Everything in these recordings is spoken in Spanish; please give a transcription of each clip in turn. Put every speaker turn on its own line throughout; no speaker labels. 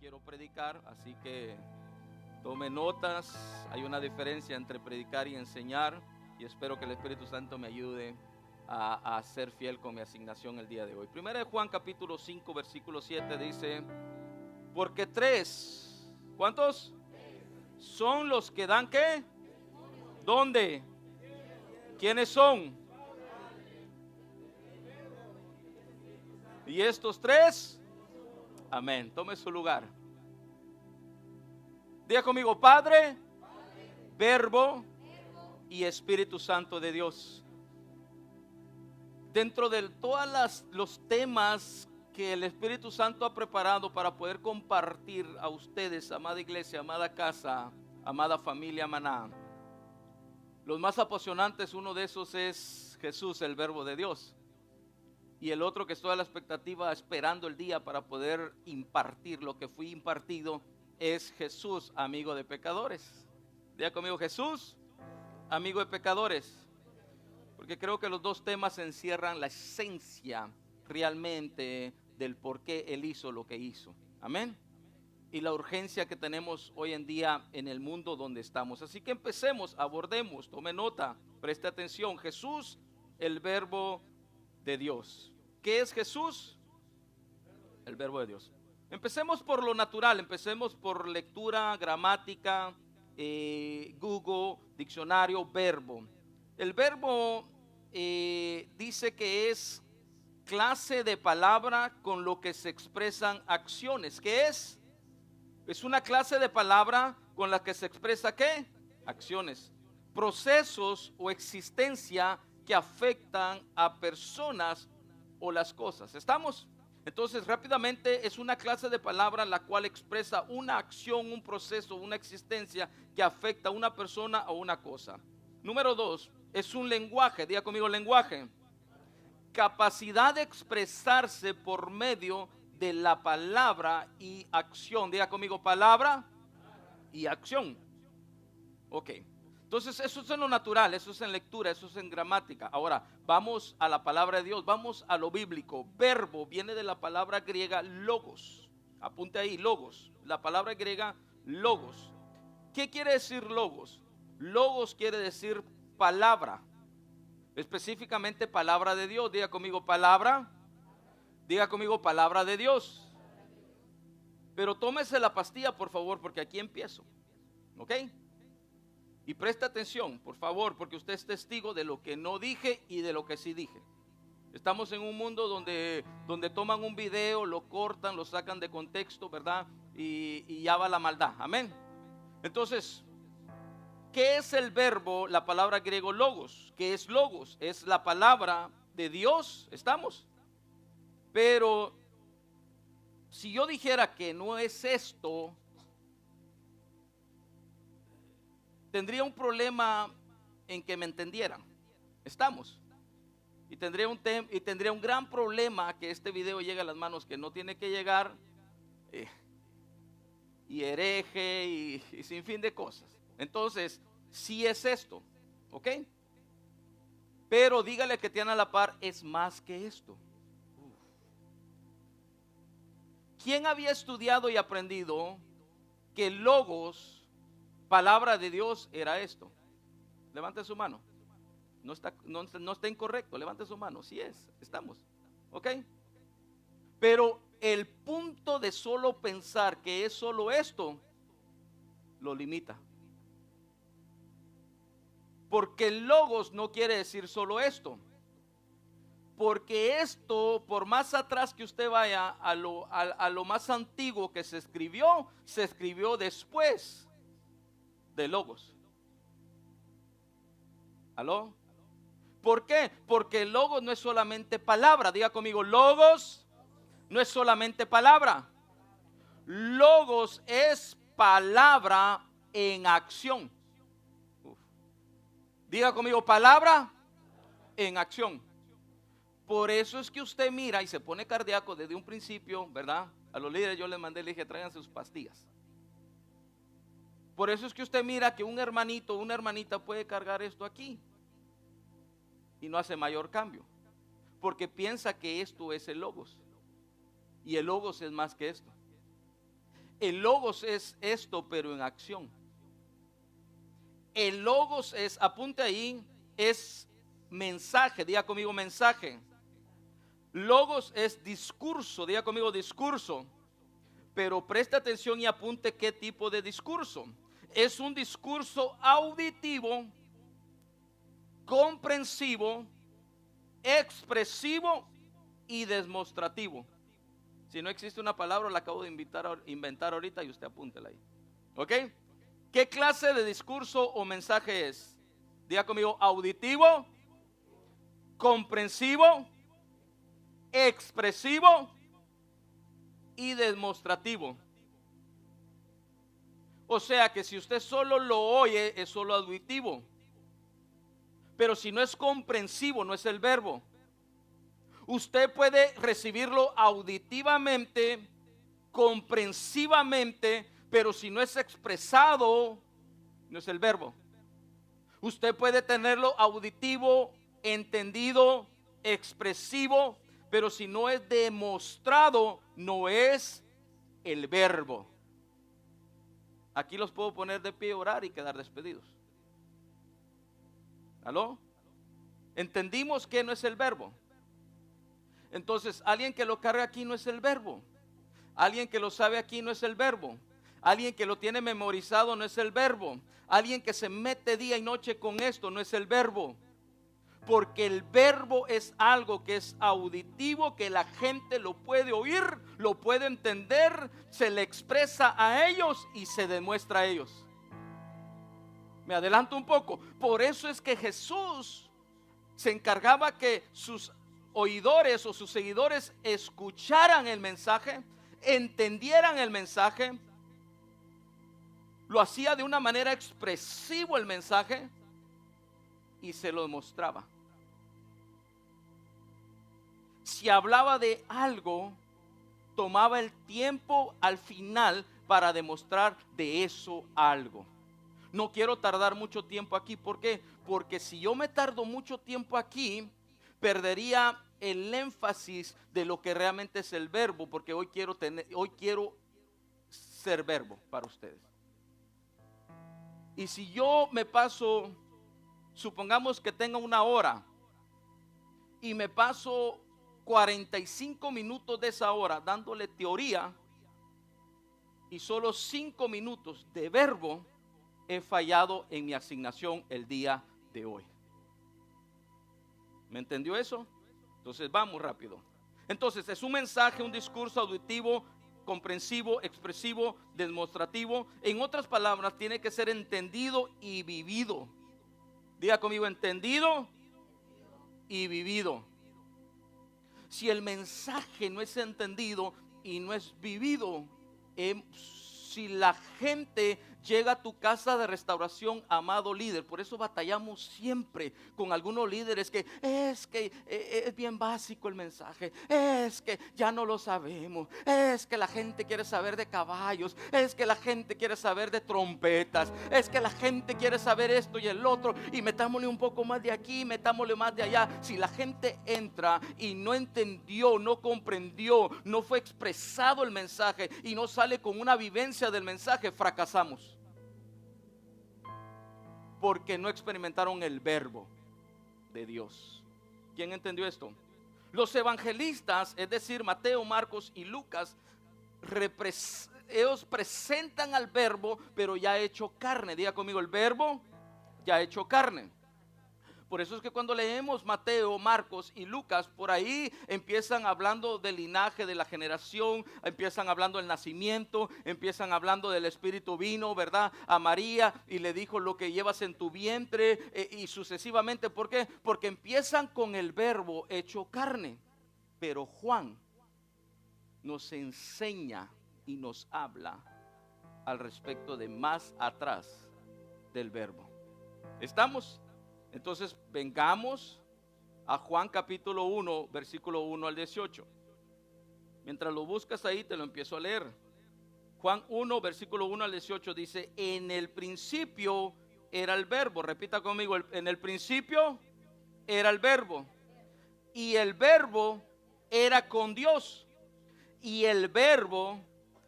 quiero predicar, así que tome notas. Hay una diferencia entre predicar y enseñar, y espero que el Espíritu Santo me ayude a ser fiel con mi asignación el día de hoy. Primera de Juan capítulo 5 versículo 7 dice: porque tres, ¿cuántos? Son los que dan ¿qué? ¿Dónde? ¿Quiénes son? Y estos tres, amén, tome su lugar. Diga conmigo: Padre, Verbo y Espíritu Santo de Dios. Dentro de todos los temas que el Espíritu Santo ha preparado para poder compartir a ustedes, amada iglesia, amada casa, amada familia Maná, los más apasionantes, uno de esos es Jesús, el Verbo de Dios. Y el otro que estoy a la expectativa, esperando el día para poder impartir lo que fui impartido, es Jesús, amigo de pecadores. Diga conmigo: Jesús, amigo de pecadores. Porque creo que los dos temas encierran la esencia realmente del por qué Él hizo lo que hizo. Amén. Y la urgencia que tenemos hoy en día en el mundo donde estamos. Así que empecemos, abordemos, tome nota, preste atención. Jesús, el Verbo de Dios. ¿Qué es Jesús? El Verbo de Dios. Empecemos por lo natural, empecemos por lectura, gramática, Google, diccionario, verbo. El verbo dice que es clase de palabra con lo que se expresan acciones. ¿Qué es? Es una clase de palabra con la que se expresa ¿qué? Acciones, procesos o existencia que afectan a personas o las cosas. ¿Estamos? Entonces, rápidamente, es una clase de palabra la cual expresa una acción, un proceso, una existencia que afecta a una persona o una cosa. Número 2, es un lenguaje. Diga conmigo: lenguaje. Capacidad de expresarse por medio de la palabra y acción. Diga conmigo: palabra y acción. Ok. Entonces eso es en lo natural, eso es en lectura, eso es en gramática. Ahora vamos a la palabra de Dios, vamos a lo bíblico. Verbo viene de la palabra griega logos. Apunte ahí: logos. La palabra griega logos. ¿Qué quiere decir logos? Logos quiere decir palabra. Específicamente palabra de Dios. Diga conmigo: palabra. Diga conmigo: palabra de Dios. Pero tómese la pastilla, por favor, porque aquí empiezo. ¿Ok? Y presta atención, por favor, porque usted es testigo de lo que no dije y de lo que sí dije. Estamos en un mundo donde toman un video, lo cortan, lo sacan de contexto, ¿verdad? Y ya va la maldad. Amén. Entonces, ¿qué es el verbo? La palabra griego logos. ¿Qué es logos? Es la palabra de Dios. ¿Estamos? Pero si yo dijera que no es esto, tendría un problema en que me entendieran. ¿Estamos? Y tendría un gran problema que este video llegue a las manos que no tiene que llegar, y hereje y sin fin de cosas. Entonces, sí es esto, ¿ok? Pero dígale que tiene a la par: es más que esto. ¿Quién había estudiado y aprendido que logos, palabra de Dios, era esto? Levante su mano. No está incorrecto, levante su mano. Sí es, estamos, ¿ok? Pero el punto de solo pensar que es solo esto lo limita. Porque logos no quiere decir solo esto. Porque esto, por más atrás que usted vaya, a lo más antiguo que se escribió después de logos. ¿Aló? ¿Por qué? Porque logos no es solamente palabra. Diga conmigo: logos no es solamente palabra. Logos es palabra en acción. Diga conmigo: palabra en acción. Por eso es que usted mira y se pone cardíaco desde un principio, ¿verdad? A los líderes yo les mandé, le dije: traigan sus pastillas. Por eso es que usted mira que un hermanito o una hermanita puede cargar esto aquí y no hace mayor cambio, porque piensa que esto es el logos, y el logos es más que esto. El logos es esto, pero en acción. El logos es, apunte ahí, es mensaje. Diga conmigo mensaje. Logos es discurso. Diga conmigo discurso. Pero preste atención y apunte qué tipo de discurso. Es un discurso auditivo, comprensivo, expresivo y demostrativo. Si no existe una palabra, la acabo de inventar ahorita y usted apúntela ahí. ¿Ok? ¿Qué clase de discurso o mensaje es? Diga conmigo, auditivo, comprensivo, expresivo y demostrativo. O sea que si usted solo lo oye, es solo auditivo. Pero si no es comprensivo, no es el verbo. Usted puede recibirlo auditivamente, comprensivamente, pero si no es expresado, no es el verbo. Usted puede tenerlo auditivo, entendido, expresivo, pero si no es demostrado, no es el verbo. Aquí los puedo poner de pie, orar y quedar despedidos. ¿Aló? Entendimos que no es el verbo. Entonces, alguien que lo carga aquí no es el verbo. Alguien que lo sabe aquí no es el verbo. Alguien que lo tiene memorizado no es el verbo. Alguien que se mete día y noche con esto no es el verbo. Porque el verbo es algo que es auditivo, que la gente lo puede oír, lo puede entender, se le expresa a ellos y se demuestra a ellos. Me adelanto un poco. Por eso es que Jesús se encargaba que sus oidores o sus seguidores escucharan el mensaje, entendieran el mensaje. Lo hacía de una manera expresiva el mensaje y se lo demostraba. Si hablaba de algo, tomaba el tiempo al final para demostrar de eso algo. No quiero tardar mucho tiempo aquí. ¿Por qué? Porque si yo me tardo mucho tiempo aquí, perdería el énfasis de lo que realmente es el verbo, porque hoy quiero ser verbo para ustedes. Y si yo me paso, supongamos que tenga una hora y me paso 45 minutos de esa hora dándole teoría y solo 5 minutos de verbo, he fallado en mi asignación el día de hoy. ¿Me entendió eso? Entonces vamos rápido. Entonces es un mensaje, un discurso auditivo, comprensivo, expresivo, demostrativo. En otras palabras, tiene que ser entendido y vivido. Diga conmigo, entendido y vivido. Si el mensaje no es entendido y no es vivido, si la gente llega a tu casa de restauración, amado líder, por eso batallamos siempre con algunos líderes que es bien básico el mensaje, es que ya no lo sabemos, es que la gente quiere saber de caballos, es que la gente quiere saber de trompetas, es que la gente quiere saber esto y el otro, y metámosle un poco más de aquí, metámosle más de allá. Si la gente entra y no entendió, no comprendió, no fue expresado el mensaje y no sale con una vivencia del mensaje, fracasamos. Porque no experimentaron el verbo de Dios. ¿Quién entendió esto? Los evangelistas, es decir, Mateo, Marcos y Lucas, ellos presentan al verbo, pero ya hecho carne. Diga conmigo, el verbo ya hecho carne. Por eso es que cuando leemos Mateo, Marcos y Lucas, por ahí empiezan hablando del linaje de la generación, empiezan hablando del nacimiento, empiezan hablando del Espíritu vino, ¿verdad? A María y le dijo lo que llevas en tu vientre y sucesivamente. ¿Por qué? Porque empiezan con el verbo hecho carne. Pero Juan nos enseña y nos habla al respecto de más atrás del verbo. ¿Estamos? Entonces vengamos a Juan capítulo 1, versículo 1 al 18. Mientras lo buscas ahí, te lo empiezo a leer. Juan 1, versículo 1 al 18 dice: en el principio era el verbo. Repita conmigo, en el principio era el verbo. Y el verbo era con Dios. Y el verbo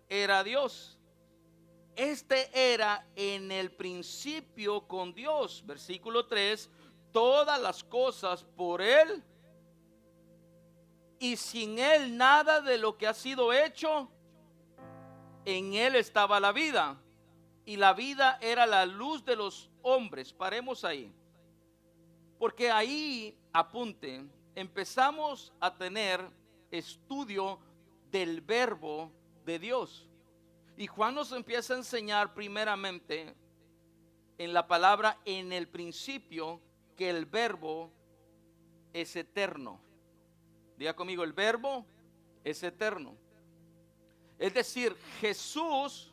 era Dios. Este era en el principio con Dios. Versículo 3, todas las cosas por Él y sin Él nada de lo que ha sido hecho. En Él estaba la vida y la vida era la luz de los hombres. Paremos ahí, porque ahí, apunte, empezamos a tener estudio del verbo de Dios. Y Juan nos empieza a enseñar primeramente en la palabra en el principio que el verbo es eterno. Diga conmigo, el verbo es eterno. Es decir, Jesús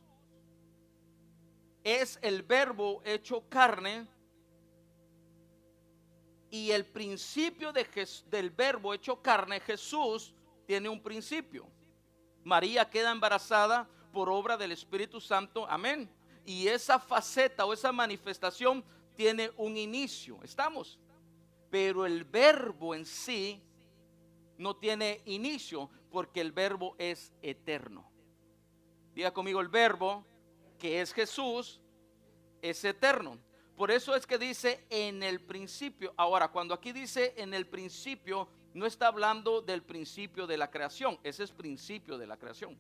es el verbo hecho carne y el principio del verbo hecho carne, Jesús, tiene un principio. María queda embarazada por obra del Espíritu Santo, amén. Y esa faceta o esa manifestación tiene un inicio, ¿estamos? Pero el verbo en sí no tiene inicio porque el verbo es eterno. Diga conmigo, el verbo que es Jesús es eterno. Por eso es que dice en el principio. Ahora, cuando aquí dice en el principio, no está hablando del principio de la creación. Ese es principio de la creación.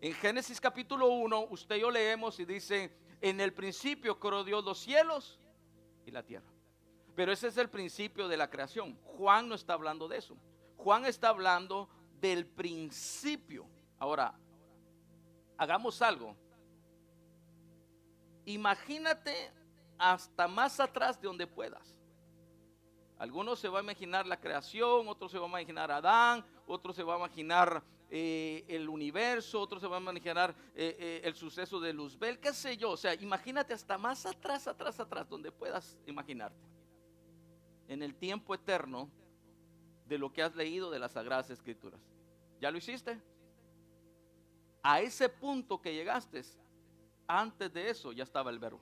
En Génesis capítulo 1, usted y yo leemos y dice, en el principio creó Dios los cielos y la tierra. Pero ese es el principio de la creación. Juan no está hablando de eso. Juan está hablando del principio. Ahora, hagamos algo. Imagínate hasta más atrás de donde puedas. Algunos se va a imaginar la creación, otros se va a imaginar a Adán, otros se va a imaginar el universo, otros se va a imaginar el suceso de Luzbel, qué sé yo. O sea, imagínate hasta más atrás, donde puedas imaginarte. En el tiempo eterno de lo que has leído de las Sagradas Escrituras. ¿Ya lo hiciste? A ese punto que llegaste, antes de eso ya estaba el verbo.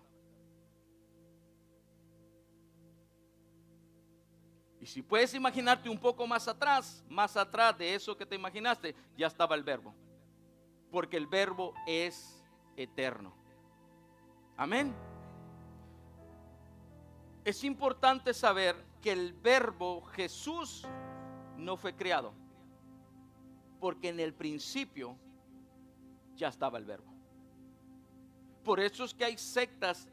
Y si puedes imaginarte un poco más atrás de eso que te imaginaste, ya estaba el verbo. Porque el verbo es eterno. Amén. Es importante saber que el verbo Jesús no fue creado. Porque en el principio ya estaba el verbo. Por eso es que hay sectas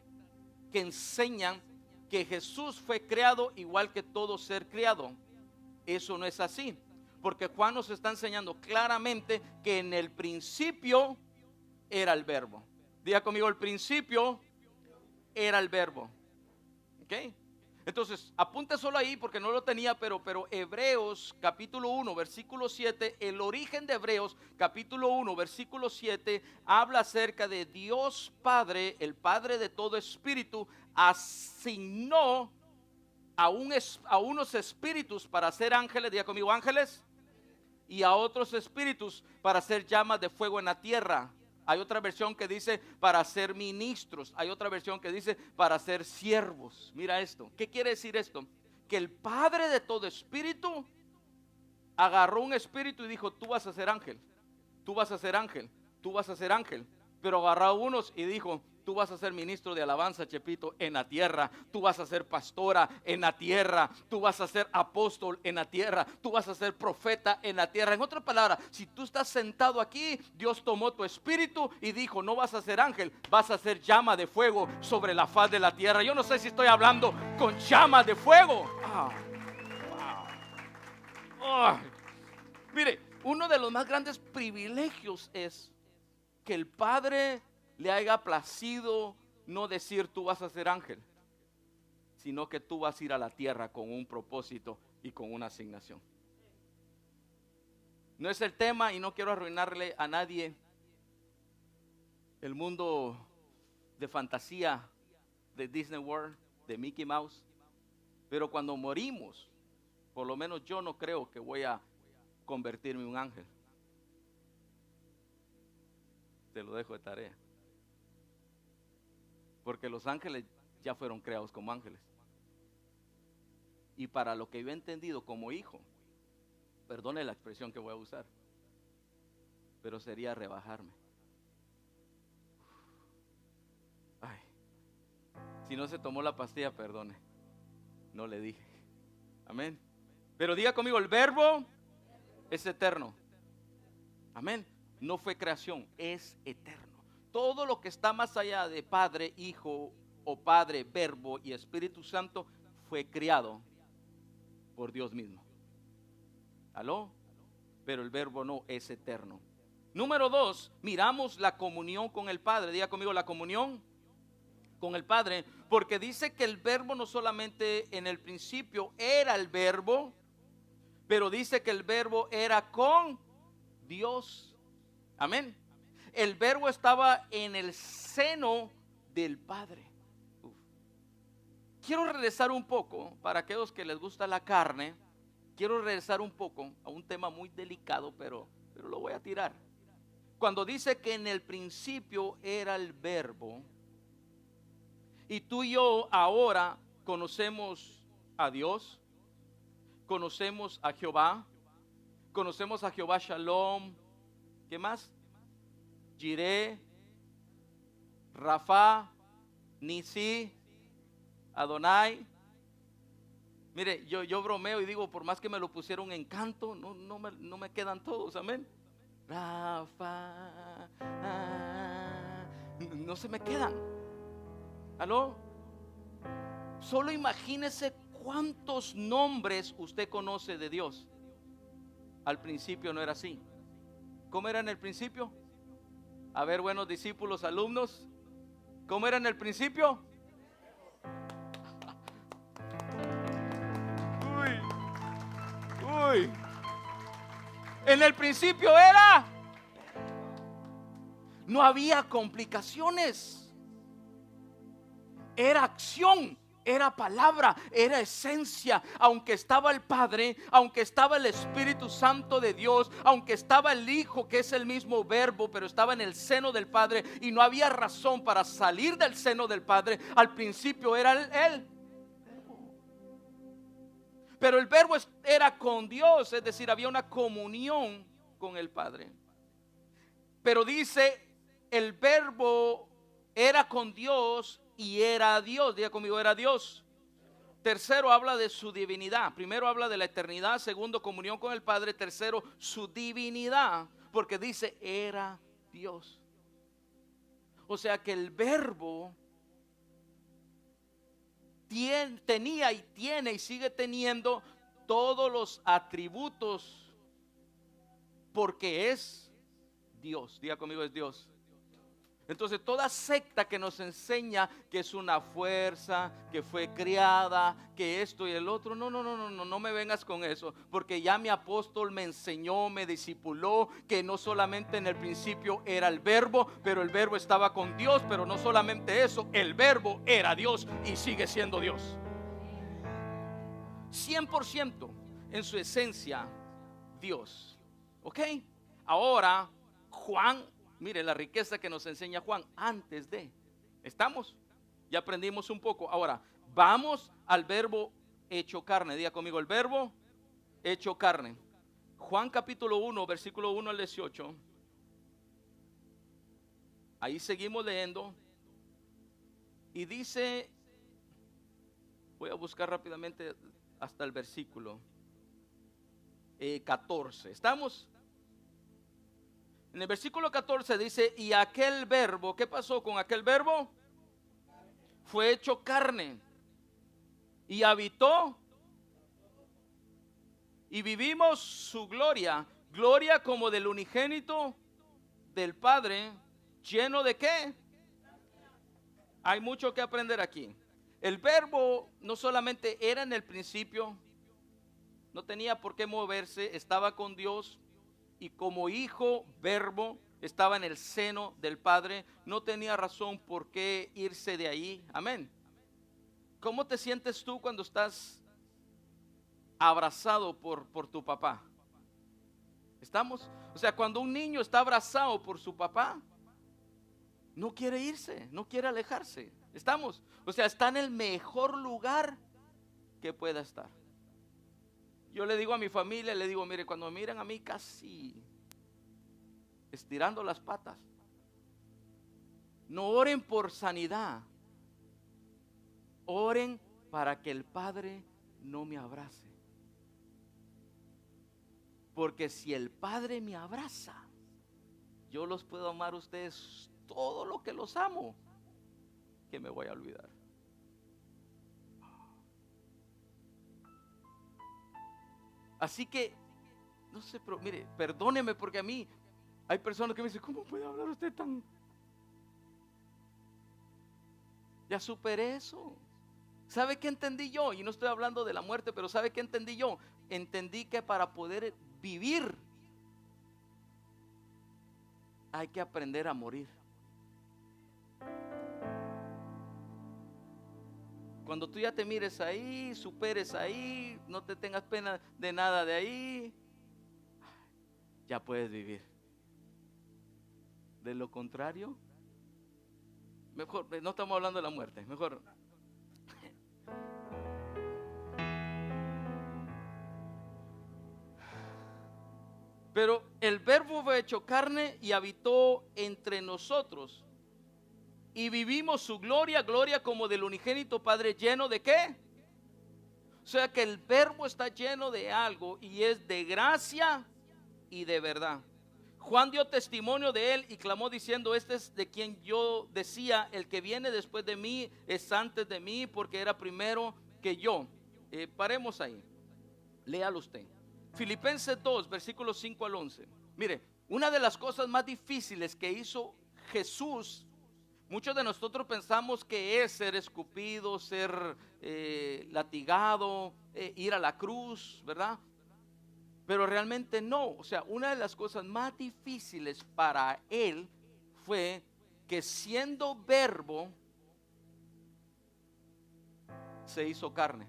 que enseñan que Jesús fue creado igual que todo ser creado. Eso no es así, porque Juan nos está enseñando claramente que en el principio era el verbo. Diga conmigo, el principio era el verbo. ¿Ok? Entonces, apunte solo ahí porque no lo tenía, pero Hebreos capítulo 1, versículo 7, el origen de Hebreos capítulo 1, versículo 7, habla acerca de Dios Padre, el Padre de todo espíritu, asignó a unos espíritus para ser ángeles, diga conmigo ángeles, y a otros espíritus para ser llamas de fuego en la tierra. Hay otra versión que dice para ser ministros. Hay otra versión que dice para ser siervos. Mira esto. ¿Qué quiere decir esto? Que el Padre de todo espíritu agarró un espíritu y dijo, tú vas a ser ángel. Tú vas a ser ángel. Tú vas a ser ángel. Pero agarró a unos y dijo, tú vas a ser ministro de alabanza, Chepito, en la tierra. Tú vas a ser pastora en la tierra. Tú vas a ser apóstol en la tierra. Tú vas a ser profeta en la tierra. En otras palabras, si tú estás sentado aquí, Dios tomó tu espíritu y dijo, no vas a ser ángel, vas a ser llama de fuego sobre la faz de la tierra. Yo no sé si estoy hablando con llama de fuego. Mire, uno de los más grandes privilegios es que el Padre le haya placido no decir tú vas a ser ángel, sino que tú vas a ir a la tierra con un propósito y con una asignación. No es el tema y no quiero arruinarle a nadie el mundo de fantasía de Disney World, de Mickey Mouse, pero cuando morimos, por lo menos yo no creo que voy a convertirme en un ángel. Te lo dejo de tarea. Porque los ángeles ya fueron creados como ángeles. Y para lo que yo he entendido como hijo, perdone la expresión que voy a usar, pero sería rebajarme. Si no se tomó la pastilla, perdone. No le dije. Amén. Pero diga conmigo, el verbo es eterno. Amén. No fue creación, es eterno. Todo lo que está más allá de Padre, Hijo o Padre, Verbo y Espíritu Santo fue creado por Dios mismo. ¿Aló? Pero el verbo no, es eterno. Número 2, miramos la comunión con el Padre. Diga conmigo, la comunión con el Padre, porque dice que el verbo no solamente en el principio era el verbo, pero dice que el verbo era con Dios. Amén. El verbo estaba en el seno del Padre. Uf. Quiero regresar un poco, para aquellos que les gusta la carne, quiero regresar un poco a un tema muy delicado, pero lo voy a tirar. Cuando dice que en el principio era el verbo, y tú y yo ahora conocemos a Dios, conocemos a Jehová Shalom, ¿qué más? Jireh, Rafa, Nisi, Adonai. Mire, yo bromeo y digo, por más que me lo pusieron en canto, no me quedan todos, amén. Rafa, no se me quedan. ¿Aló? Solo imagínese cuántos nombres usted conoce de Dios. Al principio no era así. ¿Cómo era en el principio? A ver, buenos discípulos, alumnos, ¿cómo era en el principio? Uy. En el principio era. No había complicaciones. Era acción, era palabra, era esencia. Aunque estaba el Padre, aunque estaba el Espíritu Santo de Dios, aunque estaba el Hijo, que es el mismo verbo, pero estaba en el seno del Padre, y no había razón para salir del seno del Padre. Al principio era el verbo. Pero el verbo era con Dios, es decir, había una comunión con el Padre. Pero dice, el verbo era con Dios y era Dios. Diga conmigo, era Dios. Tercero, habla de su divinidad. Primero habla de la eternidad. Segundo, comunión con el Padre. Tercero, su divinidad, porque dice, era Dios. O sea que el verbo tenía y tiene y sigue teniendo todos los atributos, porque es Dios. Diga conmigo, es Dios. Entonces toda secta que nos enseña que es una fuerza, que fue creada, que esto y el otro, no me vengas con eso, porque ya mi apóstol me enseñó, me discipuló, que no solamente en el principio era el verbo, pero el verbo estaba con Dios, pero no solamente eso, el verbo era Dios y sigue siendo Dios. 100% en su esencia Dios. ¿Ok? Ahora Juan, mire la riqueza que nos enseña Juan antes de. ¿Estamos? Ya aprendimos un poco. Ahora, vamos al verbo hecho carne. Diga conmigo, el verbo hecho carne. Juan capítulo 1, versículo 1 al 18. Ahí seguimos leyendo. Y dice, voy a buscar rápidamente hasta el versículo 14. ¿Estamos? En el versículo 14 dice, y aquel verbo, ¿qué pasó con aquel verbo? Fue hecho carne y habitó y vivimos su gloria, gloria como del unigénito del Padre, lleno de ¿qué? Hay mucho que aprender aquí. El verbo no solamente era en el principio, no tenía por qué moverse, estaba con Dios. Y como hijo, verbo, estaba en el seno del Padre, no tenía razón por qué irse de ahí. Amén. ¿Cómo te sientes tú cuando estás abrazado por tu papá? ¿Estamos? O sea, cuando un niño está abrazado por su papá, no quiere irse, no quiere alejarse. ¿Estamos? O sea, está en el mejor lugar que pueda estar. Yo le digo a mi familia, le digo, mire, cuando me miran a mí casi estirando las patas, no oren por sanidad, Oren para que el Padre no me abrace. Porque si el Padre me abraza, yo los puedo amar a ustedes todo lo que los amo, que me voy a olvidar. Así que, no sé, pero mire, perdóneme, porque a mí hay personas que me dicen, ¿cómo puede hablar usted tan? Ya superé eso. ¿Sabe qué entendí yo? Y no estoy hablando de la muerte, pero ¿sabe qué entendí yo? Entendí que para poder vivir hay que aprender a morir. Cuando tú ya te mires ahí, superes ahí, no te tengas pena de nada de ahí, ya puedes vivir. De lo contrario, mejor, no estamos hablando de la muerte, mejor. Pero el Verbo fue hecho carne y habitó entre nosotros. Y vivimos su gloria, gloria como del unigénito Padre, lleno de ¿qué? O sea que el Verbo está lleno de algo y es de gracia y de verdad. Juan dio testimonio de él y clamó diciendo: este es de quien yo decía, el que viene después de mí es antes de mí, porque era primero que yo. Paremos ahí, léalo usted. Filipenses 2, versículos 5 al 11. Mire, una de las cosas más difíciles que hizo Jesús, muchos de nosotros pensamos que es ser escupido, ser latigado, ir a la cruz, ¿verdad? Pero realmente no. O sea, una de las cosas más difíciles para él fue que siendo Verbo se hizo carne.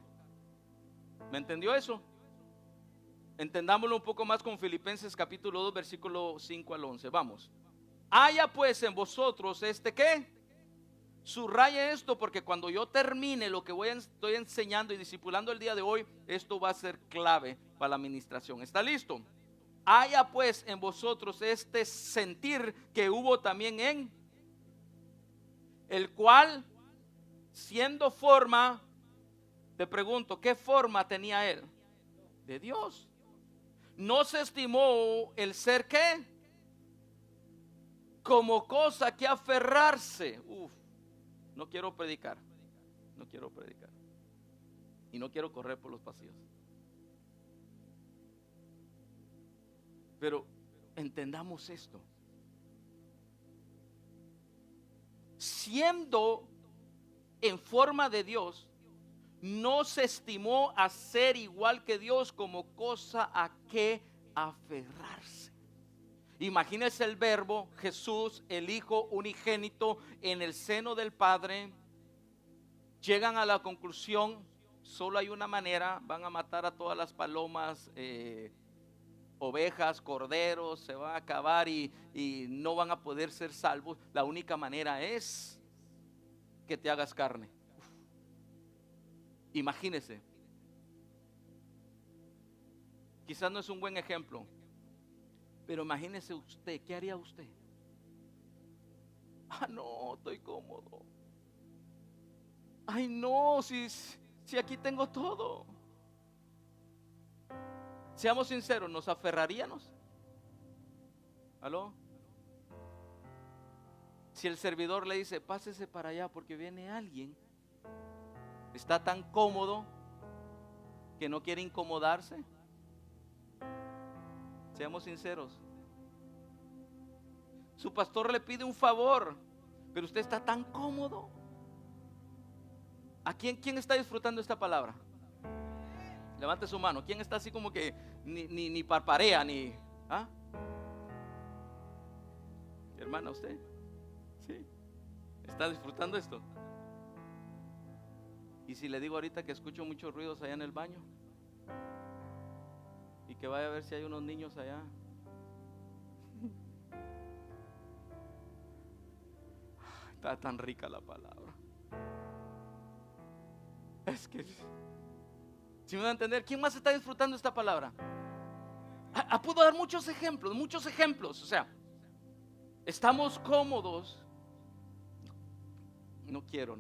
¿Me entendió eso? Entendámoslo un poco más con Filipenses capítulo 2, versículo 5 al 11. Vamos. Haya pues en vosotros ¿qué? Subraye esto, porque cuando yo termine lo que estoy enseñando y discipulando el día de hoy, esto va a ser clave para la administración. ¿Está listo? Haya pues en vosotros este sentir que hubo también en el cual, siendo forma, te pregunto, ¿qué forma tenía él? De Dios. No se estimó el ser ¿qué? Como cosa que aferrarse. No quiero predicar. No quiero predicar. Y no quiero correr por los pasillos. Pero entendamos esto. Siendo en forma de Dios, no se estimó a ser igual que Dios como cosa a que aferrarse. Imagínese el Verbo, Jesús, el Hijo unigénito en el seno del Padre. Llegan a la conclusión: solo hay una manera, van a matar a todas las palomas, ovejas, corderos, se va a acabar y no van a poder ser salvos. La única manera es que te hagas carne. Imagínese. Quizás no es un buen ejemplo, pero imagínese usted, ¿qué haría usted? No, estoy cómodo. Ay, no, si aquí tengo todo. Seamos sinceros, ¿nos aferraríamos? ¿Aló? Si el servidor le dice: pásese para allá porque viene alguien, está tan cómodo que no quiere incomodarse. Seamos sinceros. Su pastor le pide un favor, pero usted está tan cómodo. ¿A quién está disfrutando esta palabra? Levante su mano. ¿Quién está así como que ni parparea ni? ¿Ah? Hermana, ¿usted? Sí. ¿Está disfrutando esto? Y si le digo ahorita que escucho muchos ruidos allá en el baño, y que vaya a ver si hay unos niños allá. Está tan rica la palabra. Es que, si me van a entender, ¿quién más está disfrutando esta palabra? Puedo dar muchos ejemplos. O sea, estamos cómodos. No quiero.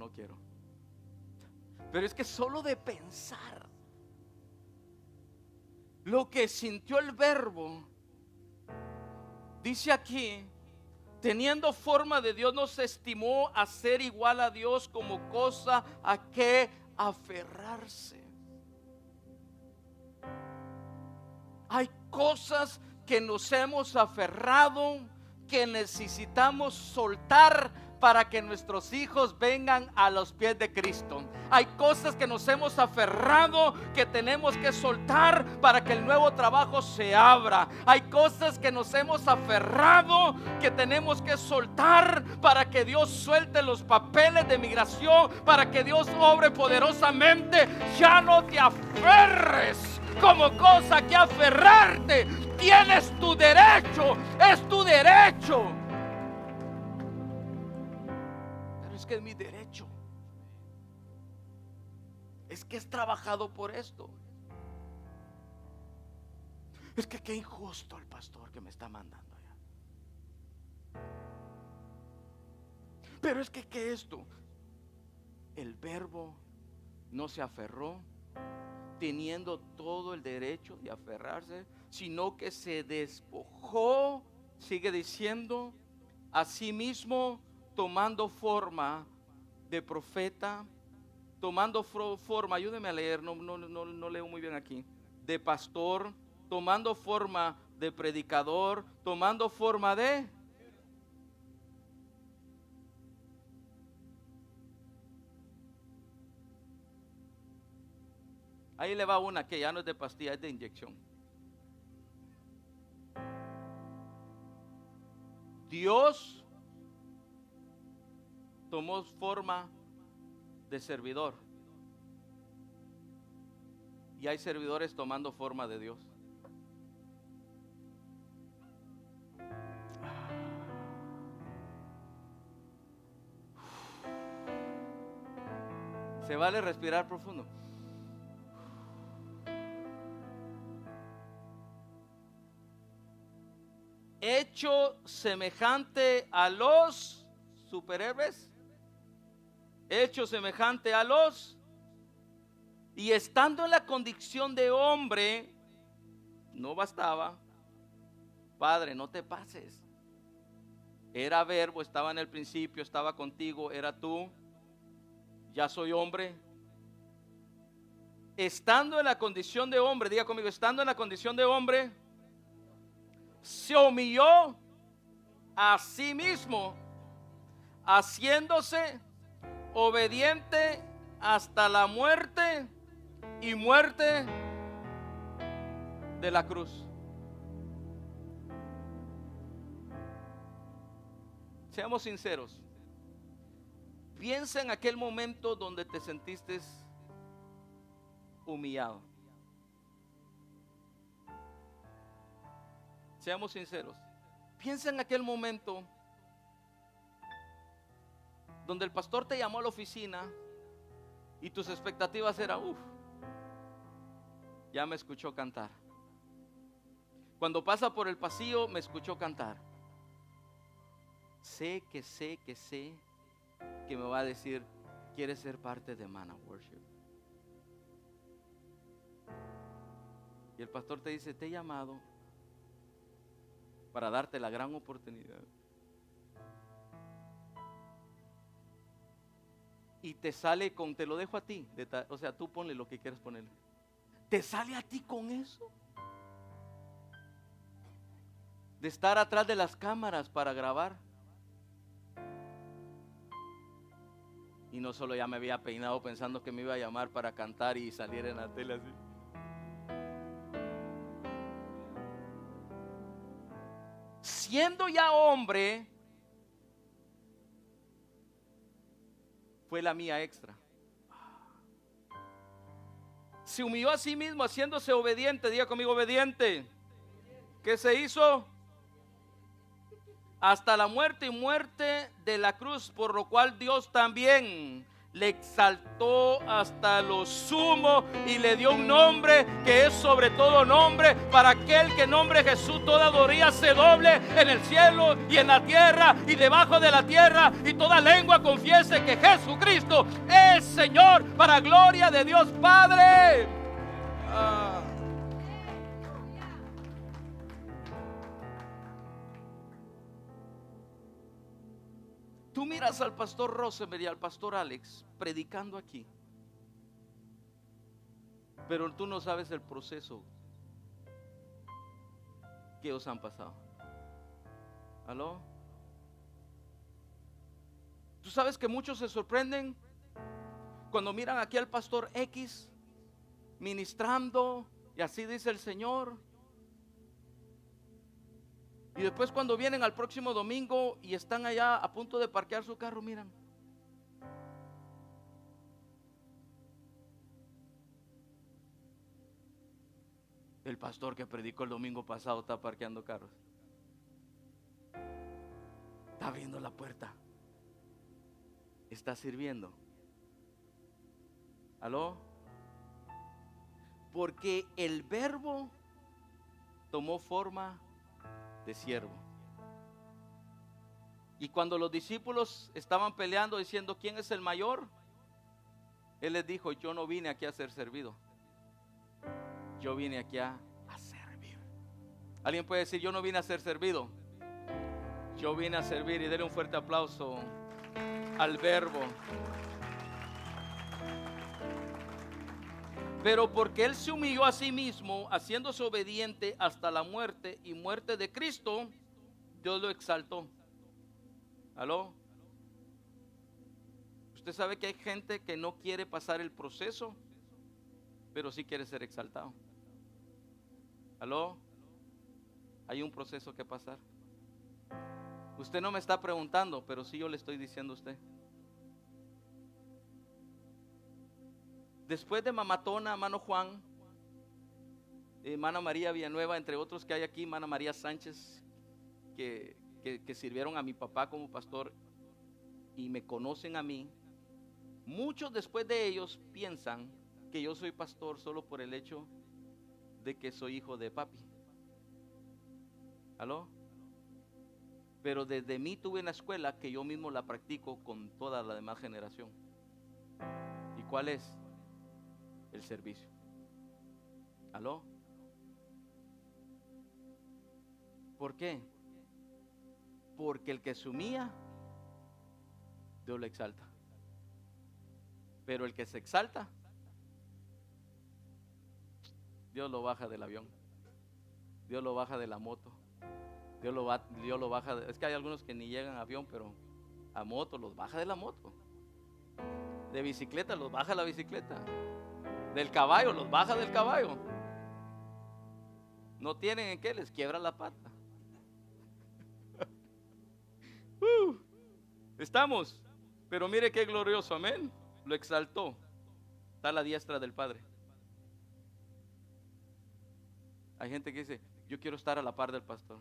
Pero es que solo de pensar lo que sintió el Verbo, dice aquí, teniendo forma de Dios, no se estimó a ser igual a Dios como cosa a que aferrarse. Hay cosas que nos hemos aferrado, que necesitamos soltar para que nuestros hijos vengan a los pies de Cristo. Hay cosas que nos hemos aferrado que tenemos que soltar para que el nuevo trabajo se abra. Hay cosas que nos hemos aferrado que tenemos que soltar para que Dios suelte los papeles de migración, para que Dios obre poderosamente. Ya no te aferres como cosa que aferrarte. Tienes tu derecho, es tu derecho. Pero es que es mi derecho. Es que es trabajado por esto. Es que qué injusto el pastor que me está mandando allá. Pero es que esto, el Verbo no se aferró teniendo todo el derecho de aferrarse, sino que se despojó, sigue diciendo, a sí mismo, tomando forma de profeta, tomando forma, ayúdeme a leer, no leo muy bien aquí, de pastor, tomando forma de predicador, tomando forma de... Ahí le va una que ya no es de pastilla, es de inyección. Dios tomó forma de servidor. Y hay servidores tomando forma de Dios. Se vale respirar profundo. Hecho semejante a los superhéroes, hecho semejante a los, y estando en la condición de hombre, no bastaba. Padre, no te pases. Era Verbo, estaba en el principio, estaba contigo, era tú. Ya soy hombre. Estando en la condición de hombre, diga conmigo, estando en la condición de hombre, se humilló a sí mismo, haciéndose obediente hasta la muerte y muerte de la cruz. Seamos sinceros. Piensa en aquel momento donde te sentiste humillado. Seamos sinceros. Piensa en aquel momento donde el pastor te llamó a la oficina y tus expectativas eran, ya me escuchó cantar. Cuando pasa por el pasillo me escuchó cantar. Sé que me va a decir, ¿quieres ser parte de Mana Worship? Y el pastor te dice, te he llamado para darte la gran oportunidad. Y te sale con, te lo dejo a ti, o sea, tú ponle lo que quieras ponerle. ¿Te sale a ti con eso? De estar atrás de las cámaras para grabar. Y no solo ya me había peinado pensando que me iba a llamar para cantar y salir en la tele así. Siendo ya hombre, fue la mía extra. Se humilló a sí mismo haciéndose obediente. Diga conmigo, obediente. ¿Qué se hizo? Hasta la muerte y muerte de la cruz, por lo cual Dios también le exaltó hasta lo sumo y le dio un nombre que es sobre todo nombre, para aquel que nombre Jesús toda rodilla se doble en el cielo y en la tierra y debajo de la tierra, y toda lengua confiese que Jesucristo es Señor, para gloria de Dios Padre. Tú miras al pastor Rosemary y al pastor Alex predicando aquí, pero tú no sabes el proceso que ellos han pasado. ¿Aló? Tú sabes que muchos se sorprenden cuando miran aquí al pastor X ministrando, y así dice el Señor. Y después cuando vienen al próximo domingo y están allá a punto de parquear su carro, miran. El pastor que predicó el domingo pasado está parqueando carros. Está abriendo la puerta. Está sirviendo. ¿Aló? Porque el verbo tomó forma de siervo. Y cuando los discípulos estaban peleando diciendo quién es el mayor, él les dijo: yo no vine aquí a ser servido, yo vine aquí a servir. ¿Alguien puede decir: yo no vine a ser servido, yo vine a servir? Y denle un fuerte aplauso al verbo. Pero porque él se humilló a sí mismo, haciéndose obediente hasta la muerte y muerte de Cristo, Dios lo exaltó. ¿Aló? Usted sabe que hay gente que no quiere pasar el proceso, pero sí quiere ser exaltado. ¿Aló? Hay un proceso que pasar. Usted no me está preguntando, pero sí yo le estoy diciendo a usted. Después de Mamatona, hermano Juan, hermana María Villanueva, entre otros que hay aquí, hermana María Sánchez, que sirvieron a mi papá como pastor y me conocen a mí, muchos después de ellos piensan que yo soy pastor solo por el hecho de que soy hijo de papi. ¿Aló? Pero desde mí tuve una escuela que yo mismo la practico con toda la demás generación. ¿Y cuál es? El servicio. ¿Aló? ¿Por qué? Porque el que se humilla, Dios lo exalta. Pero el que se exalta, Dios lo baja del avión, Dios lo baja de la moto, Dios lo baja es que hay algunos que ni llegan a avión, pero a moto los baja de la moto. De bicicleta los baja de la bicicleta. Del caballo los baja del caballo. No tienen en qué, les quiebra la pata. Estamos. Pero mire qué glorioso, amén. Lo exaltó. Está a la diestra del Padre. Hay gente que dice: yo quiero estar a la par del pastor.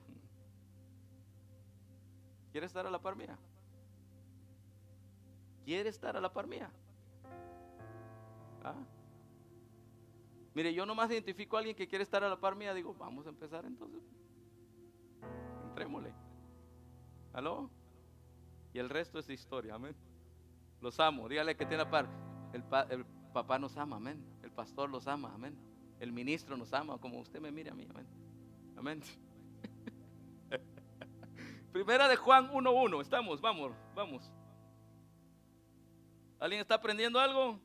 ¿Quiere estar a la par mía? ¿Quiere estar a la par mía? ¿Ah? Mire, yo nomás identifico a alguien que quiere estar a la par mía. Digo, vamos a empezar entonces. Entrémosle. ¿Aló? Y el resto es historia, amén. Los amo, dígale que tiene la par. El papá nos ama, amén. El pastor los ama, amén. El ministro nos ama, como usted me mire a mí, amén. Amén. Primera de Juan 1:1. Estamos, vamos. ¿Alguien está aprendiendo algo?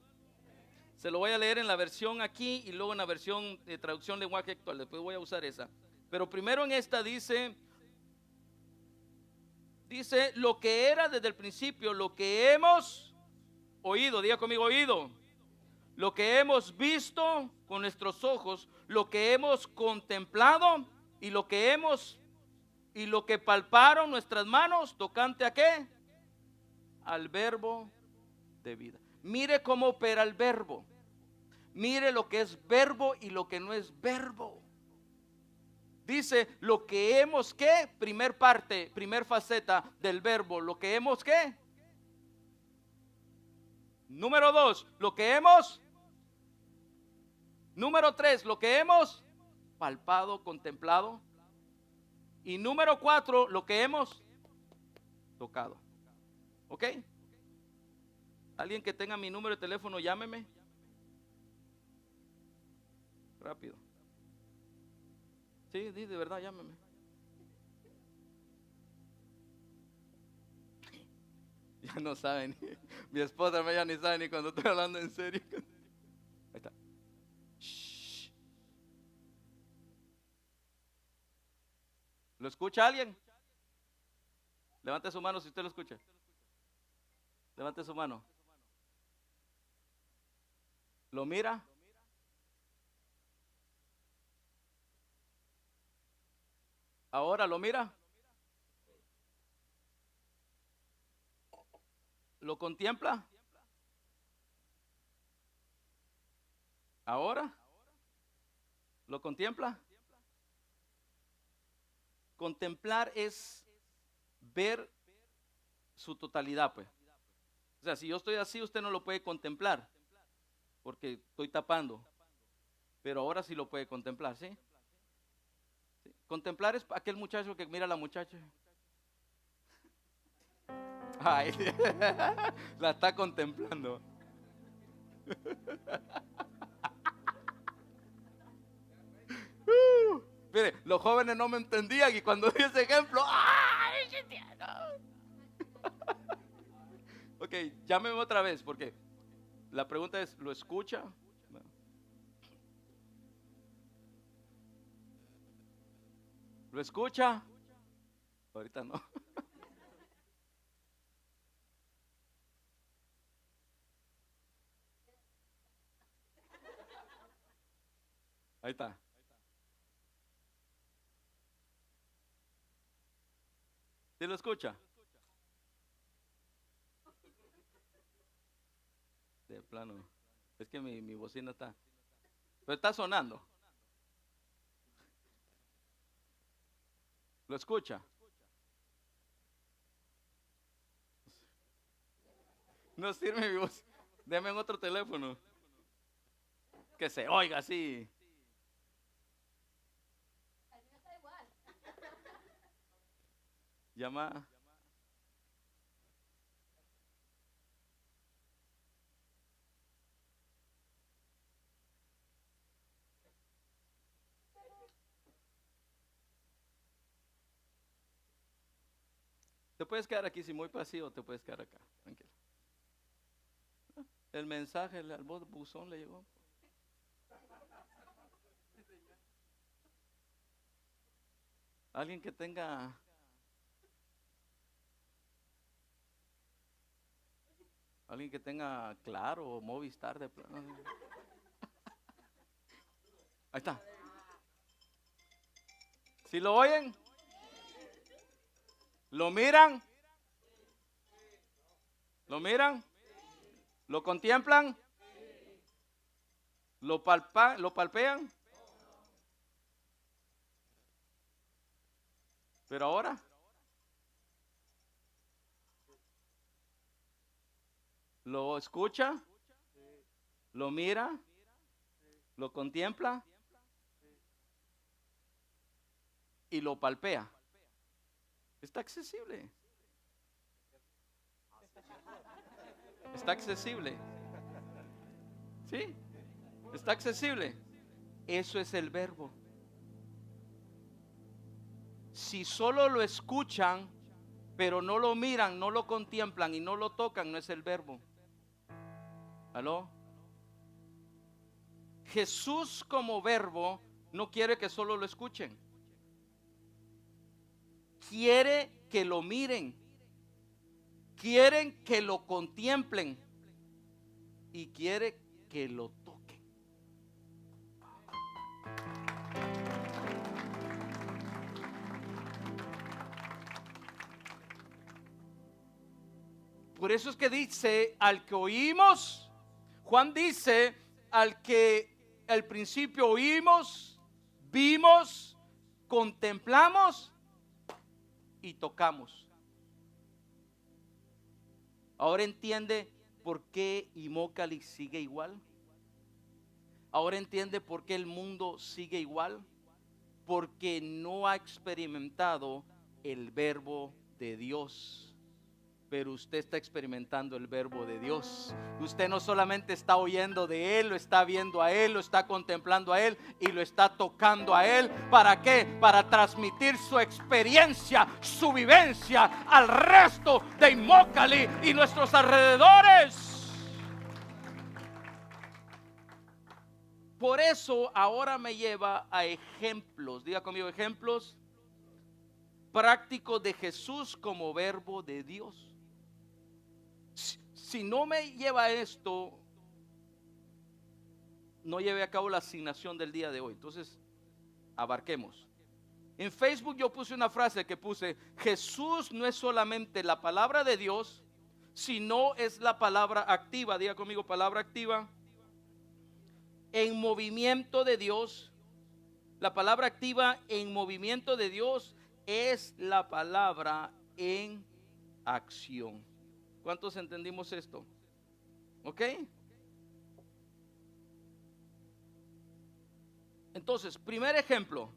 Se lo voy a leer en la versión aquí y luego en la versión de traducción lenguaje actual. Después voy a usar esa. Pero primero en esta dice lo que era desde el principio, lo que hemos oído, diga conmigo, oído. Lo que hemos visto con nuestros ojos, lo que hemos contemplado y lo que palparon nuestras manos, tocante a qué? Al verbo de vida. Mire cómo opera el verbo. Mire lo que es verbo y lo que no es verbo. Dice lo que hemos ¿qué? Primer faceta del verbo. Lo que hemos ¿qué? Número 2, lo que hemos. Número 3, lo que hemos palpado, contemplado. Y número 4, lo que hemos tocado. ¿Ok? Alguien que tenga mi número de teléfono, llámeme. Rápido. Sí, de verdad, llámeme. Ya no saben. Mi esposa ya ni sabe ni cuando estoy hablando en serio. Ahí está. Shh. ¿Lo escucha alguien? Levante su mano si usted lo escucha. Levante su mano. ¿Lo mira? ¿Ahora lo mira? ¿Lo contempla? ¿Ahora? ¿Lo contempla? Contemplar es ver su totalidad, pues. O sea, si yo estoy así, usted no lo puede contemplar, porque estoy tapando. Pero ahora sí lo puede contemplar, ¿sí? ¿Sí? Contemplar es aquel muchacho que mira a la muchacha. Ay, la está contemplando. Mire, los jóvenes no me entendían y cuando di ese ejemplo, ¡ay, cristiano! Ok, llámeme otra vez porque la pregunta es, ¿lo escucha? ¿Lo escucha? Ahorita no. Ahí está. ¿Sí lo escucha? De plano. Es que mi bocina está. Pero está sonando. ¿Lo escucha? No sirve mi voz. Deme en otro teléfono. Que se oiga así. Llama. Te puedes quedar aquí si muy pasivo, te puedes quedar acá. Tranquilo. El mensaje, el buzón le llegó. Alguien que tenga. Alguien que tenga Claro o Movistar de plano. Ahí está. ¿Si lo oyen? ¿Lo miran? ¿Lo miran? ¿Lo contemplan? ¿Lo palpean? Pero ahora lo escucha, lo mira, lo contempla y lo palpea. Está accesible. Está accesible. ¿Sí? Está accesible. Eso es el verbo. Si solo lo escuchan, pero no lo miran, no lo contemplan y no lo tocan, no es el verbo. ¿Aló? Jesús como verbo no quiere que solo lo escuchen. Quiere que lo miren. Quieren que lo contemplen. Y quiere que lo toquen. Por eso es que dice, al que oímos, Juan dice, al que al principio oímos, vimos, contemplamos y tocamos. Ahora entiende por qué Immokalee sigue igual? ¿Ahora entiende por qué el mundo sigue igual? Porque no ha experimentado el verbo de Dios. Pero usted está experimentando el verbo de Dios. Usted no solamente está oyendo de Él, lo está viendo a Él, lo está contemplando a Él y lo está tocando a Él. ¿Para qué? Para transmitir su experiencia, su vivencia al resto de Immokalee y nuestros alrededores. Por eso ahora me lleva a ejemplos. Diga conmigo, ejemplos prácticos de Jesús como verbo de Dios. Si no me lleva a esto, no lleve a cabo la asignación del día de hoy. Entonces, abarquemos. En Facebook yo puse una frase que puse: Jesús no es solamente la palabra de Dios, sino es la palabra activa. Diga conmigo, palabra activa. En movimiento de Dios. La palabra activa en movimiento de Dios es la palabra en acción. ¿Cuántos entendimos esto? ¿Ok? Entonces, primer ejemplo.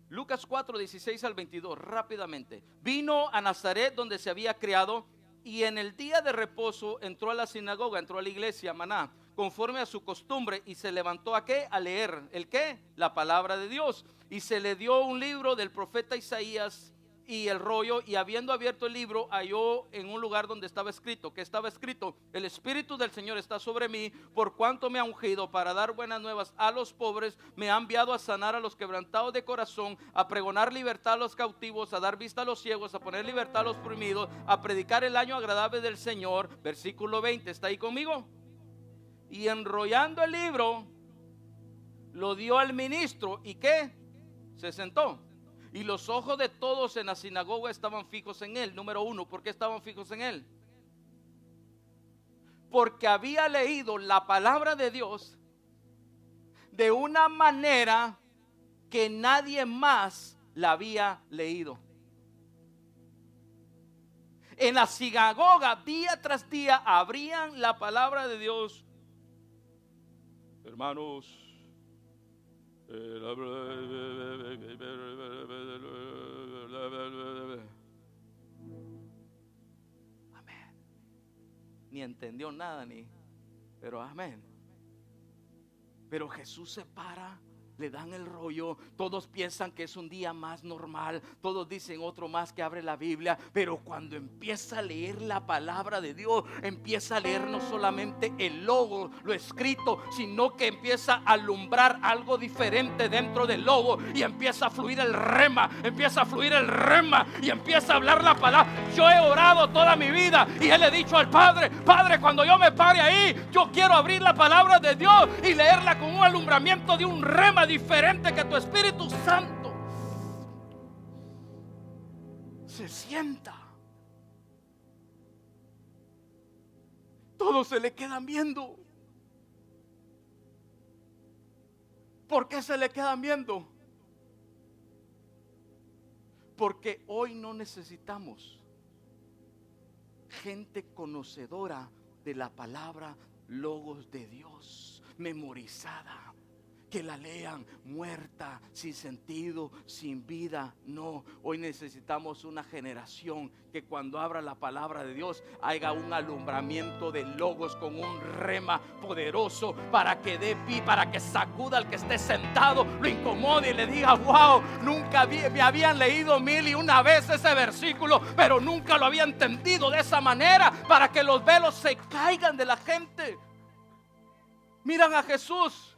Lucas 4, 16 al 22, rápidamente. Vino a Nazaret donde se había criado y en el día de reposo entró a la sinagoga, entró a la iglesia, Maná, conforme a su costumbre, y se levantó a ¿qué? A leer. ¿El qué? La palabra de Dios. Y se le dio un libro del profeta Isaías y el rollo, y habiendo abierto el libro, halló en un lugar donde estaba escrito, que estaba escrito: el Espíritu del Señor está sobre mí, por cuanto me ha ungido para dar buenas nuevas a los pobres, me ha enviado a sanar a los quebrantados de corazón, a pregonar libertad a los cautivos, a dar vista a los ciegos, a poner libertad a los oprimidos, a predicar el año agradable del Señor. Versículo 20, ¿está ahí conmigo? Y enrollando el libro, lo dio al ministro, ¿y qué? Se sentó. Y los ojos de todos en la sinagoga estaban fijos en él. Número uno, ¿por qué estaban fijos en él? Porque había leído la palabra de Dios de una manera que nadie más la había leído. En la sinagoga, día tras día, abrían la palabra de Dios. Hermanos, amén. Ni entendió nada, pero amén. Pero Jesús se para, le dan el rollo, todos piensan que es un día más normal, todos dicen otro más que abre la Biblia, pero cuando empieza a leer la palabra de Dios, empieza a leer no solamente el logo, lo escrito, sino que empieza a alumbrar algo diferente dentro del logo, y empieza a fluir el rema, empieza a fluir el rema, y empieza a hablar la palabra. Yo he orado toda mi vida y le he dicho al Padre: Padre, cuando yo me pare ahí, yo quiero abrir la palabra de Dios y leerla con un alumbramiento de un rema diferente, que tu Espíritu Santo se sienta. Todos se le quedan viendo. ¿Por qué se le quedan viendo? Porque hoy no necesitamos gente conocedora de la palabra logos de Dios, memorizada, que la lean muerta, sin sentido, sin vida. No, hoy necesitamos una generación que cuando abra la palabra de Dios haya un alumbramiento de logos con un rema poderoso, para que dé pie, para que sacuda al que esté sentado, lo incomode y le diga: wow, nunca me habían leído 1001 vez ese versículo, pero nunca lo había entendido de esa manera, para que los velos se caigan de la gente. Miran a Jesús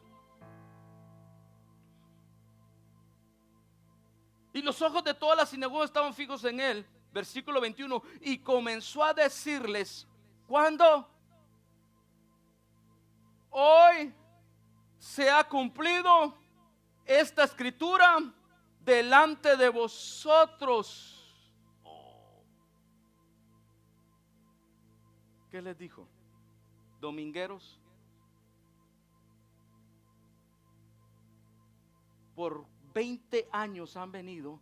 y los ojos de toda la sinagoga estaban fijos en él. Versículo 21. Y comenzó a decirles: ¿cuándo? Hoy se ha cumplido esta escritura delante de vosotros. ¿Qué les dijo? Domingueros, por 20 años han venido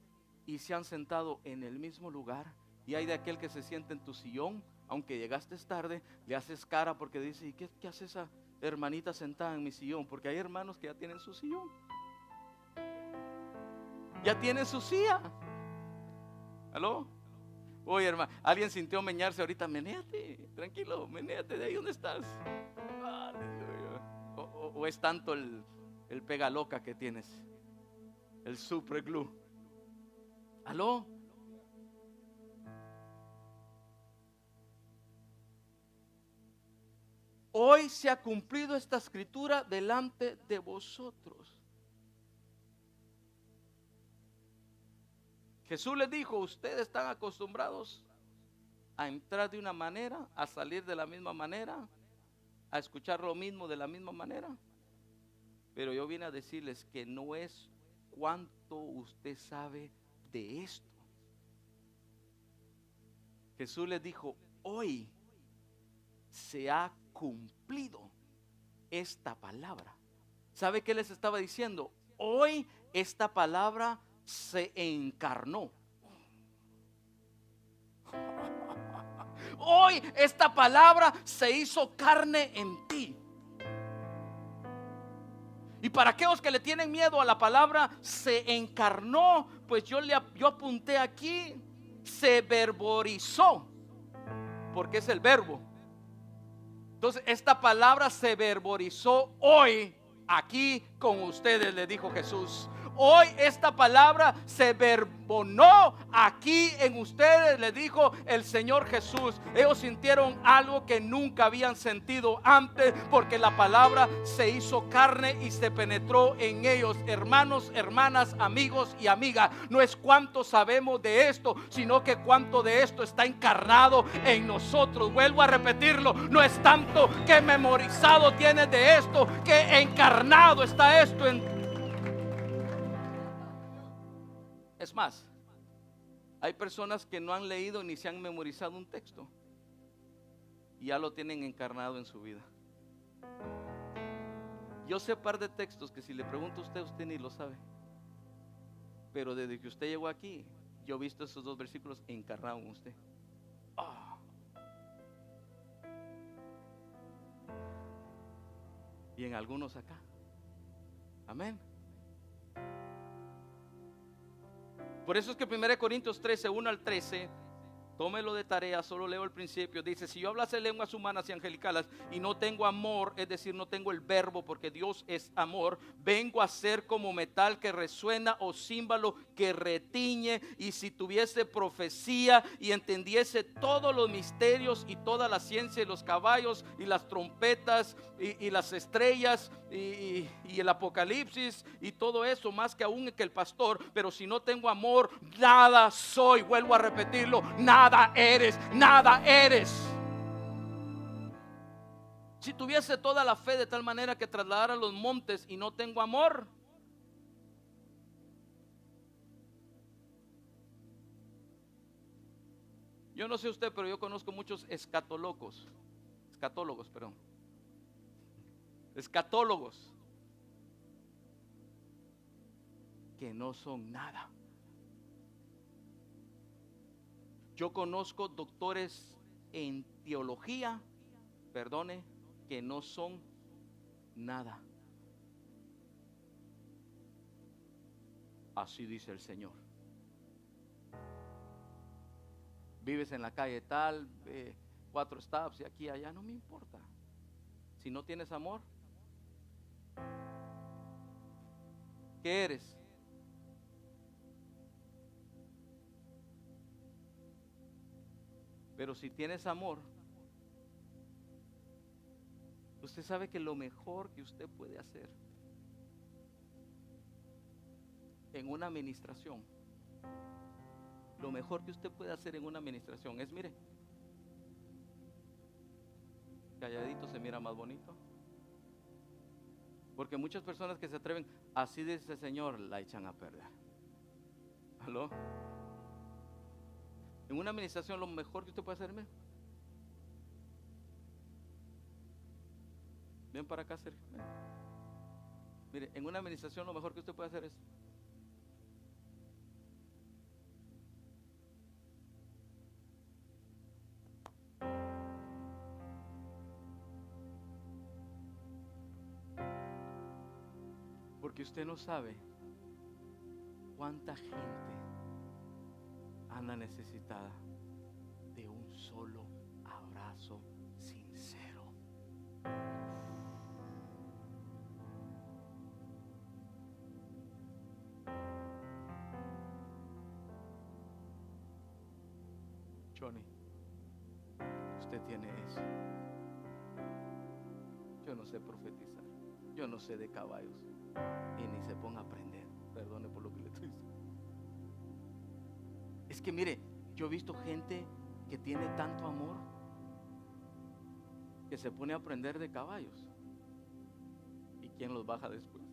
y se han sentado en el mismo lugar. Y hay de aquel que se siente en tu sillón, aunque llegaste tarde, le haces cara porque dice: ¿y qué hace esa hermanita sentada en mi sillón? Porque hay hermanos que ya tienen su sillón, ya tienen su silla. ¿Aló? Oye, hermano, alguien sintió menearse ahorita. Menéate, tranquilo, menéate de ahí donde estás. Aleluya. O es tanto el pega loca que tienes, el super glue. ¿Aló? Hoy se ha cumplido esta escritura delante de vosotros. Jesús les dijo: ustedes están acostumbrados a entrar de una manera, a salir de la misma manera, a escuchar lo mismo de la misma manera. Pero yo vine a decirles que no es cuánto usted sabe de esto. Jesús les dijo: hoy se ha cumplido esta palabra. ¿Sabe qué les estaba diciendo? Hoy esta palabra se encarnó. Hoy esta palabra se hizo carne en ti. Y para aquellos que le tienen miedo a la palabra se encarnó, pues yo apunté aquí: se verborizó, porque es el verbo. Entonces esta palabra se verborizó hoy aquí con ustedes, le dijo Jesús. Hoy esta palabra se verbonó aquí en ustedes, le dijo el Señor Jesús. Ellos sintieron algo que nunca habían sentido antes, porque la palabra se hizo carne y se penetró en ellos. Hermanos, hermanas, amigos y amigas, no es cuánto sabemos de esto, sino que cuánto de esto está encarnado en nosotros. Vuelvo a repetirlo: no es tanto que memorizado tienes de esto, que encarnado está esto en. Es más, hay personas que no han leído ni se han memorizado un texto y ya lo tienen encarnado en su vida. Yo sé par de textos que si le pregunto a usted, usted ni lo sabe. Pero desde que usted llegó aquí, yo he visto esos 2 versículos encarnados en usted. Oh. Y en algunos acá. Amén. Por eso es que 1 Corintios 13, 1 al 13, tómelo de tarea, solo leo el principio. Dice: si yo hablase lenguas humanas y angelicales y no tengo amor, es decir, no tengo el verbo, porque Dios es amor, vengo a ser como metal que resuena o címbalo que retiñe. Y si tuviese profecía y entendiese todos los misterios y toda la ciencia y los caballos y las trompetas y las estrellas y el apocalipsis y todo eso, más que aún que el pastor, pero si no tengo amor, nada soy. Vuelvo a repetirlo: nada eres, nada eres. Si tuviese toda la fe de tal manera que trasladara los montes y no tengo amor, yo no sé usted, pero yo conozco muchos escatólogos, que no son nada. Yo conozco doctores en teología, que no son nada. Así dice el Señor. Vives en la calle tal, 4 stops y aquí y allá, no me importa. Si no tienes amor, ¿qué eres? Pero si tienes amor, usted sabe que lo mejor que usted puede hacer en una administración, lo mejor que usted puede hacer en una administración es, mire, calladito se mira más bonito. Porque muchas personas que se atreven, así dice el Señor, la echan a perder. ¿Aló? En una administración lo mejor que usted puede hacer, ven para acá, Sergio. Ven. Mire, en una administración lo mejor que usted puede hacer es: Porque usted no sabe cuánta gente anda necesitada de un solo abrazo sincero. Johnny, usted tiene eso. Yo no sé profetizar, yo no sé de caballos, y ni se ponga a aprender. Perdone por lo que le estoy diciendo. Es que mire, yo he visto gente que tiene tanto amor que se pone a aprender de caballos. ¿Y quién los baja después?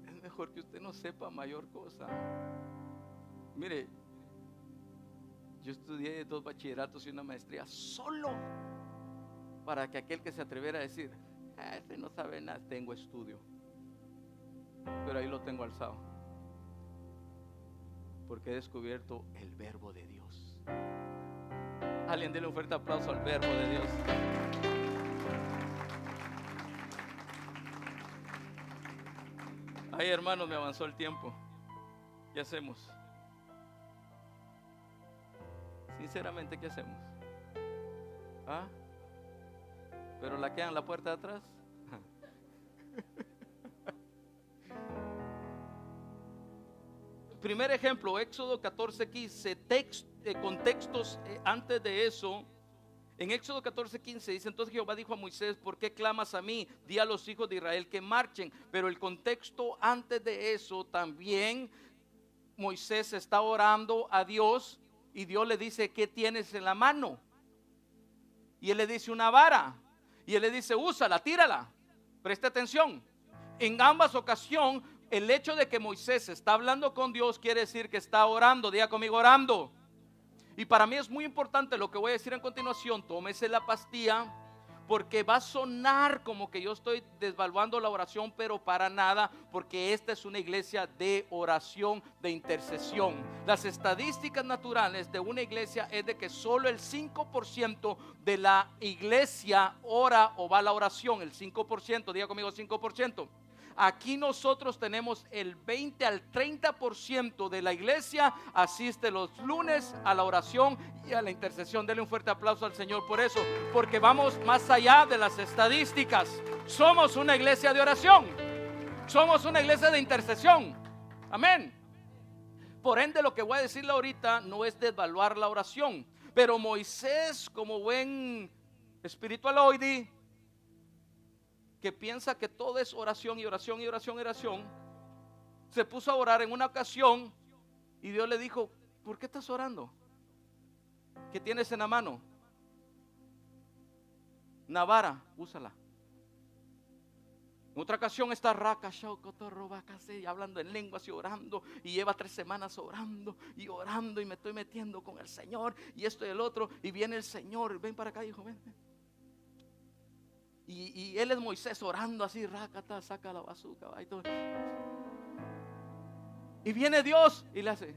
Es mejor que usted no sepa mayor cosa. Mire, yo estudié 2 bachilleratos y una maestría solo para que aquel que se atreviera a decir, este no sabe nada, tengo estudio. Pero ahí lo tengo alzado, porque he descubierto el verbo de Dios. Alguien déle un fuerte aplauso al verbo de Dios. Ay, hermanos, me avanzó el tiempo. ¿Qué hacemos? Sinceramente, ¿qué hacemos? ¿Ah? ¿Pero la quedan en la puerta de atrás? Primer ejemplo, Éxodo 14:15, contextos antes de eso. En Éxodo 14:15 dice: entonces Jehová dijo a Moisés, ¿por qué clamas a mí? Di a los hijos de Israel que marchen. Pero el contexto antes de eso también, Moisés está orando a Dios y Dios le dice, ¿qué tienes en la mano? Y él le dice, una vara. Y él le dice, úsala, tírala. Preste atención. En ambas ocasiones, el hecho de que Moisés está hablando con Dios quiere decir que está orando. Diga conmigo, orando. Y para mí es muy importante lo que voy a decir a continuación. Tómese la pastilla, porque va a sonar como que yo estoy desvaluando la oración, pero para nada, porque esta es una iglesia de oración, de intercesión. Las estadísticas naturales de una iglesia es de que solo el 5% de la iglesia ora o va a la oración. El 5%, diga conmigo 5%. Aquí nosotros tenemos el 20 al 30% de la iglesia asiste los lunes a la oración y a la intercesión. Denle un fuerte aplauso al Señor por eso, porque vamos más allá de las estadísticas. Somos una iglesia de oración, somos una iglesia de intercesión. Amén. Por ende, lo que voy a decirle ahorita no es desvaluar la oración, pero Moisés, como buen espiritualoide que piensa que todo es oración y oración y oración y oración, se puso a orar en una ocasión y Dios le dijo, ¿por qué estás orando? ¿Qué tienes en la mano? Una vara, úsala. En otra ocasión está hablando en lenguas y orando, y lleva 3 semanas orando y me estoy metiendo con el Señor y esto y el otro, y viene el Señor, ven para acá, hijo, ven. Y él es Moisés orando así, rácata, saca la bazooka, y todo. Y viene Dios y le hace.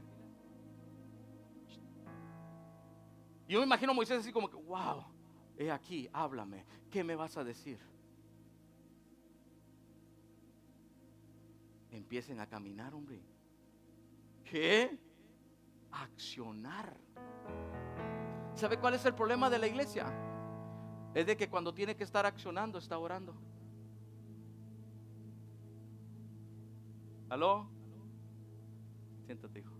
Yo me imagino a Moisés así como que, wow, he aquí, háblame, ¿qué me vas a decir? Empiecen a caminar, hombre. ¿Qué? Accionar. ¿Sabe cuál es el problema de la iglesia? Es de que cuando tiene que estar accionando, está orando. ¿Aló? Siéntate, hijo.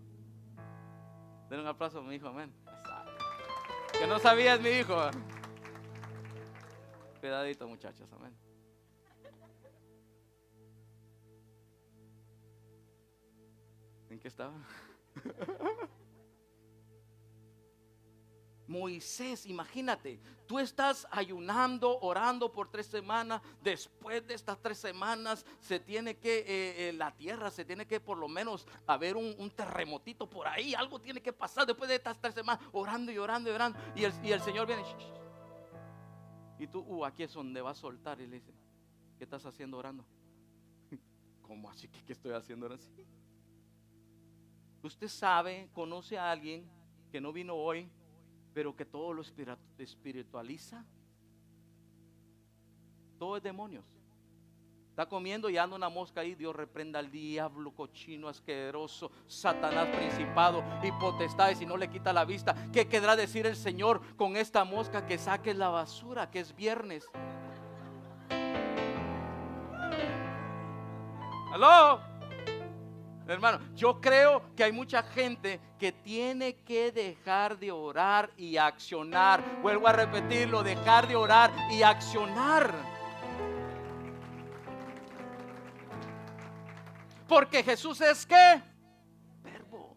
Denle un aplauso a mi hijo, amén. Que no sabías, mi hijo. Cuidadito, muchachos, amén. ¿En qué estaba? Moisés, imagínate, tú estás ayunando, orando por 3 semanas. Después de estas 3 semanas se tiene que, la tierra se tiene que por lo menos haber un terremotito por ahí. Algo tiene que pasar después de estas 3 semanas orando y orando y orando. Y el Señor viene, y tú, aquí es donde va a soltar. Y le dice, ¿qué estás haciendo orando? ¿Cómo así? ¿Qué estoy haciendo ahora? Usted sabe, conoce a alguien que no vino hoy, pero que todo lo espiritualiza, todo es demonios. Está comiendo y anda una mosca ahí. Dios reprenda al diablo, cochino, asqueroso, Satanás, principado y potestades, y no le quita la vista. ¿Qué querrá decir el Señor con esta mosca? Que saques la basura, que es viernes. ¿Aló? Hermano, yo creo que hay mucha gente que tiene que dejar de orar y accionar. Vuelvo a repetirlo, dejar de orar y accionar. Porque Jesús es ¿qué? Verbo.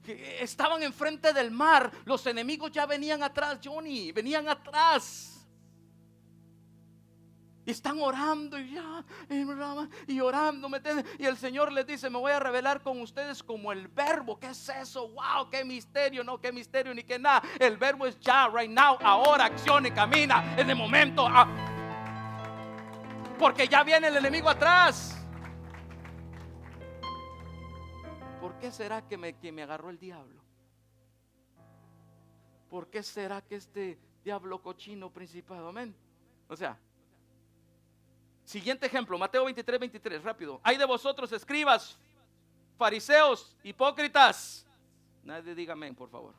Estaban enfrente del mar. Los enemigos ya venían atrás, Johnny. Venían atrás. Y están orando y ya, y orando, ¿me entiendes? Y el Señor les dice: me voy a revelar con ustedes como el verbo. ¿Qué es eso? Wow, qué misterio. No, qué misterio ni qué nada. El verbo es ya, right now, ahora, acciona y camina en el momento. Porque ya viene el enemigo atrás. ¿Por qué será que me agarró el diablo? ¿Por qué será que este diablo cochino principado? Amén. O sea, siguiente ejemplo, Mateo 23, rápido. Hay de vosotros, escribas, fariseos, hipócritas. Nadie diga amén, por favor.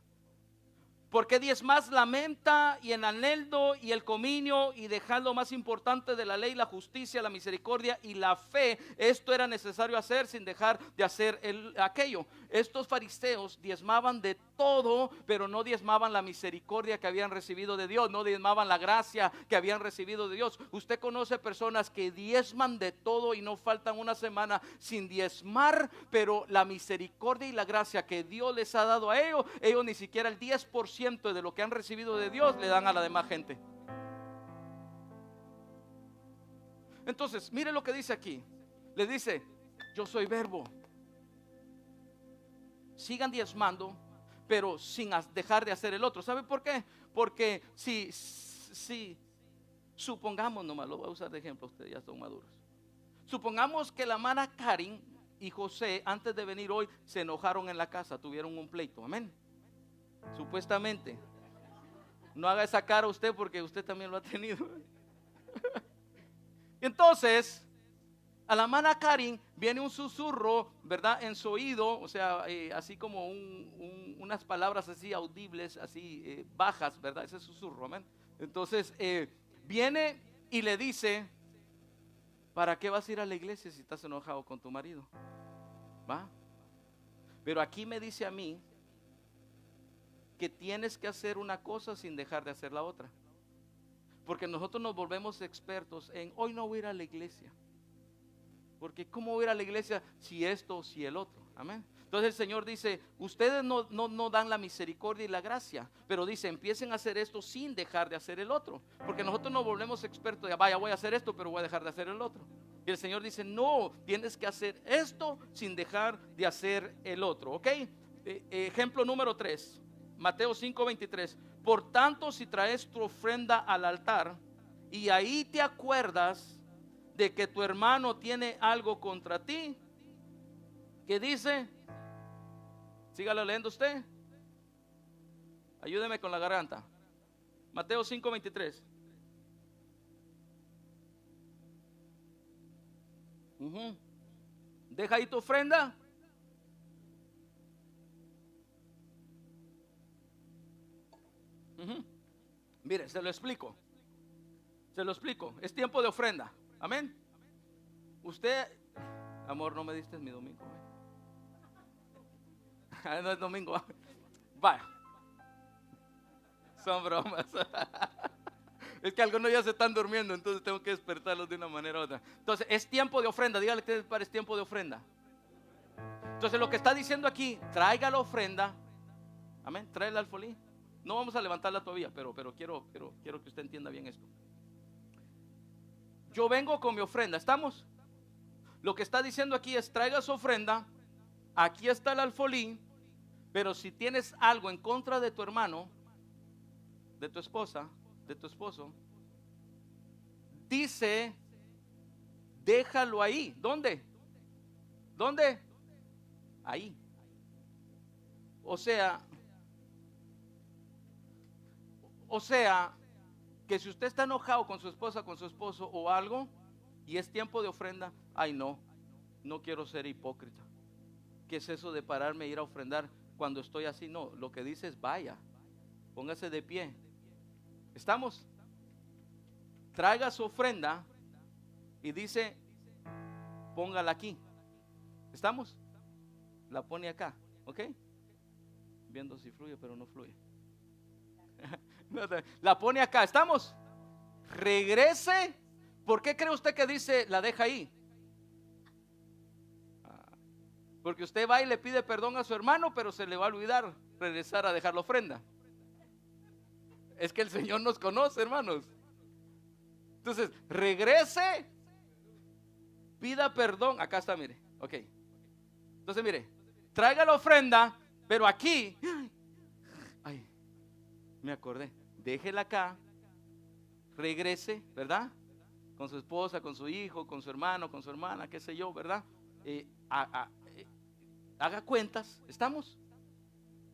Porque diezmáis la menta y el eneldo y el cominio, y dejad lo más importante de la ley, la justicia, la misericordia y la fe. Esto era necesario hacer sin dejar de hacer aquello. Estos fariseos diezmaban de todo, pero no diezmaban la misericordia que habían recibido de Dios, no diezmaban la gracia que habían recibido de Dios. Usted conoce personas que diezman de todo y no faltan una semana sin diezmar, pero la misericordia y la gracia que Dios les ha dado a ellos ni siquiera el 10% de lo que han recibido de Dios le dan a la demás gente. Entonces, mire lo que dice aquí. Le dice: yo soy verbo. Sigan diezmando, pero sin dejar de hacer el otro. ¿Sabe por qué? Porque si supongamos, nomás lo voy a usar de ejemplo, ustedes ya son maduros. Supongamos que la hermana Karin y José, antes de venir hoy, se enojaron en la casa, tuvieron un pleito. Amén. Supuestamente. No haga esa cara usted, porque usted también lo ha tenido. Entonces, a la hermana Karin viene un susurro, ¿verdad? En su oído, o sea, así como unas palabras así audibles, así bajas, ¿verdad? Ese susurro, amén. Entonces, viene y le dice: ¿para qué vas a ir a la iglesia si estás enojado con tu marido? ¿Va? Pero aquí me dice a mí que tienes que hacer una cosa sin dejar de hacer la otra. Porque nosotros nos volvemos expertos en: hoy no voy a ir a la iglesia. Porque ¿cómo voy a ir a la iglesia si esto o si el otro? Amén. Entonces el Señor dice: ustedes no dan la misericordia y la gracia, pero dice: empiecen a hacer esto sin dejar de hacer el otro. Porque nosotros nos volvemos expertos de: vaya, voy a hacer esto, pero voy a dejar de hacer el otro. Y el Señor dice: no, tienes que hacer esto sin dejar de hacer el otro. ¿Ok? Ejemplo número 3. Mateo 5:23. Por tanto, si traes tu ofrenda al altar y ahí te acuerdas de que tu hermano tiene algo contra ti, ¿qué dice? Sígalo leyendo usted. Ayúdeme con la garganta. Mateo 5:23. Deja ahí tu ofrenda. Mire, se lo explico. Es tiempo de ofrenda. Amén. Usted, amor, no me diste mi domingo. No es domingo. Vaya. Son bromas. Es que algunos ya se están durmiendo, entonces tengo que despertarlos de una manera u otra. Entonces, es tiempo de ofrenda. Dígale que es tiempo de ofrenda. Entonces, lo que está diciendo aquí: traiga la ofrenda. Amén. Trae el alfolí. No vamos a levantarla todavía, pero quiero que usted entienda bien esto. Yo vengo con mi ofrenda, ¿estamos? Lo que está diciendo aquí es: traiga su ofrenda. Aquí está el alfolí. Pero si tienes algo en contra de tu hermano, de tu esposa, de tu esposo, dice: déjalo ahí. ¿Dónde? Ahí. O sea, O sea, que si usted está enojado con su esposa, con su esposo o algo, y es tiempo de ofrenda, ay no quiero ser hipócrita. ¿Qué es eso de pararme e ir a ofrendar cuando estoy así? No, lo que dice es vaya, póngase de pie. ¿Estamos? Traiga su ofrenda y dice, póngala aquí. ¿Estamos? La pone acá, ¿ok? Viendo si fluye, pero no fluye. La pone acá, ¿estamos? Regrese. ¿Por qué cree usted que dice la deja ahí? Porque usted va y le pide perdón a su hermano, pero se le va a olvidar regresar a dejar la ofrenda. Es que el Señor nos conoce, hermanos. Entonces, regrese, pida perdón. Acá está, mire, ok. Entonces, mire, traiga la ofrenda, pero aquí, ay, me acordé, déjela acá, regrese, ¿verdad? Con su esposa, con su hijo, con su hermano, con su hermana, qué sé yo, ¿verdad? Haga cuentas, ¿estamos?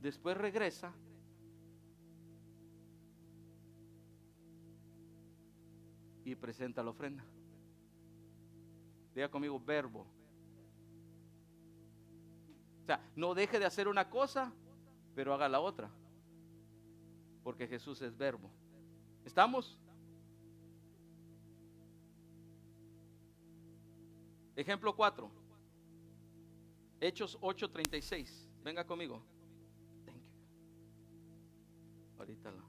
Después regresa y presenta la ofrenda. Diga conmigo, verbo. O sea, no deje de hacer una cosa, pero haga la otra, porque Jesús es verbo. ¿Estamos? Ejemplo 4, Hechos 8:36. Venga conmigo. Thank you. Ahorita la.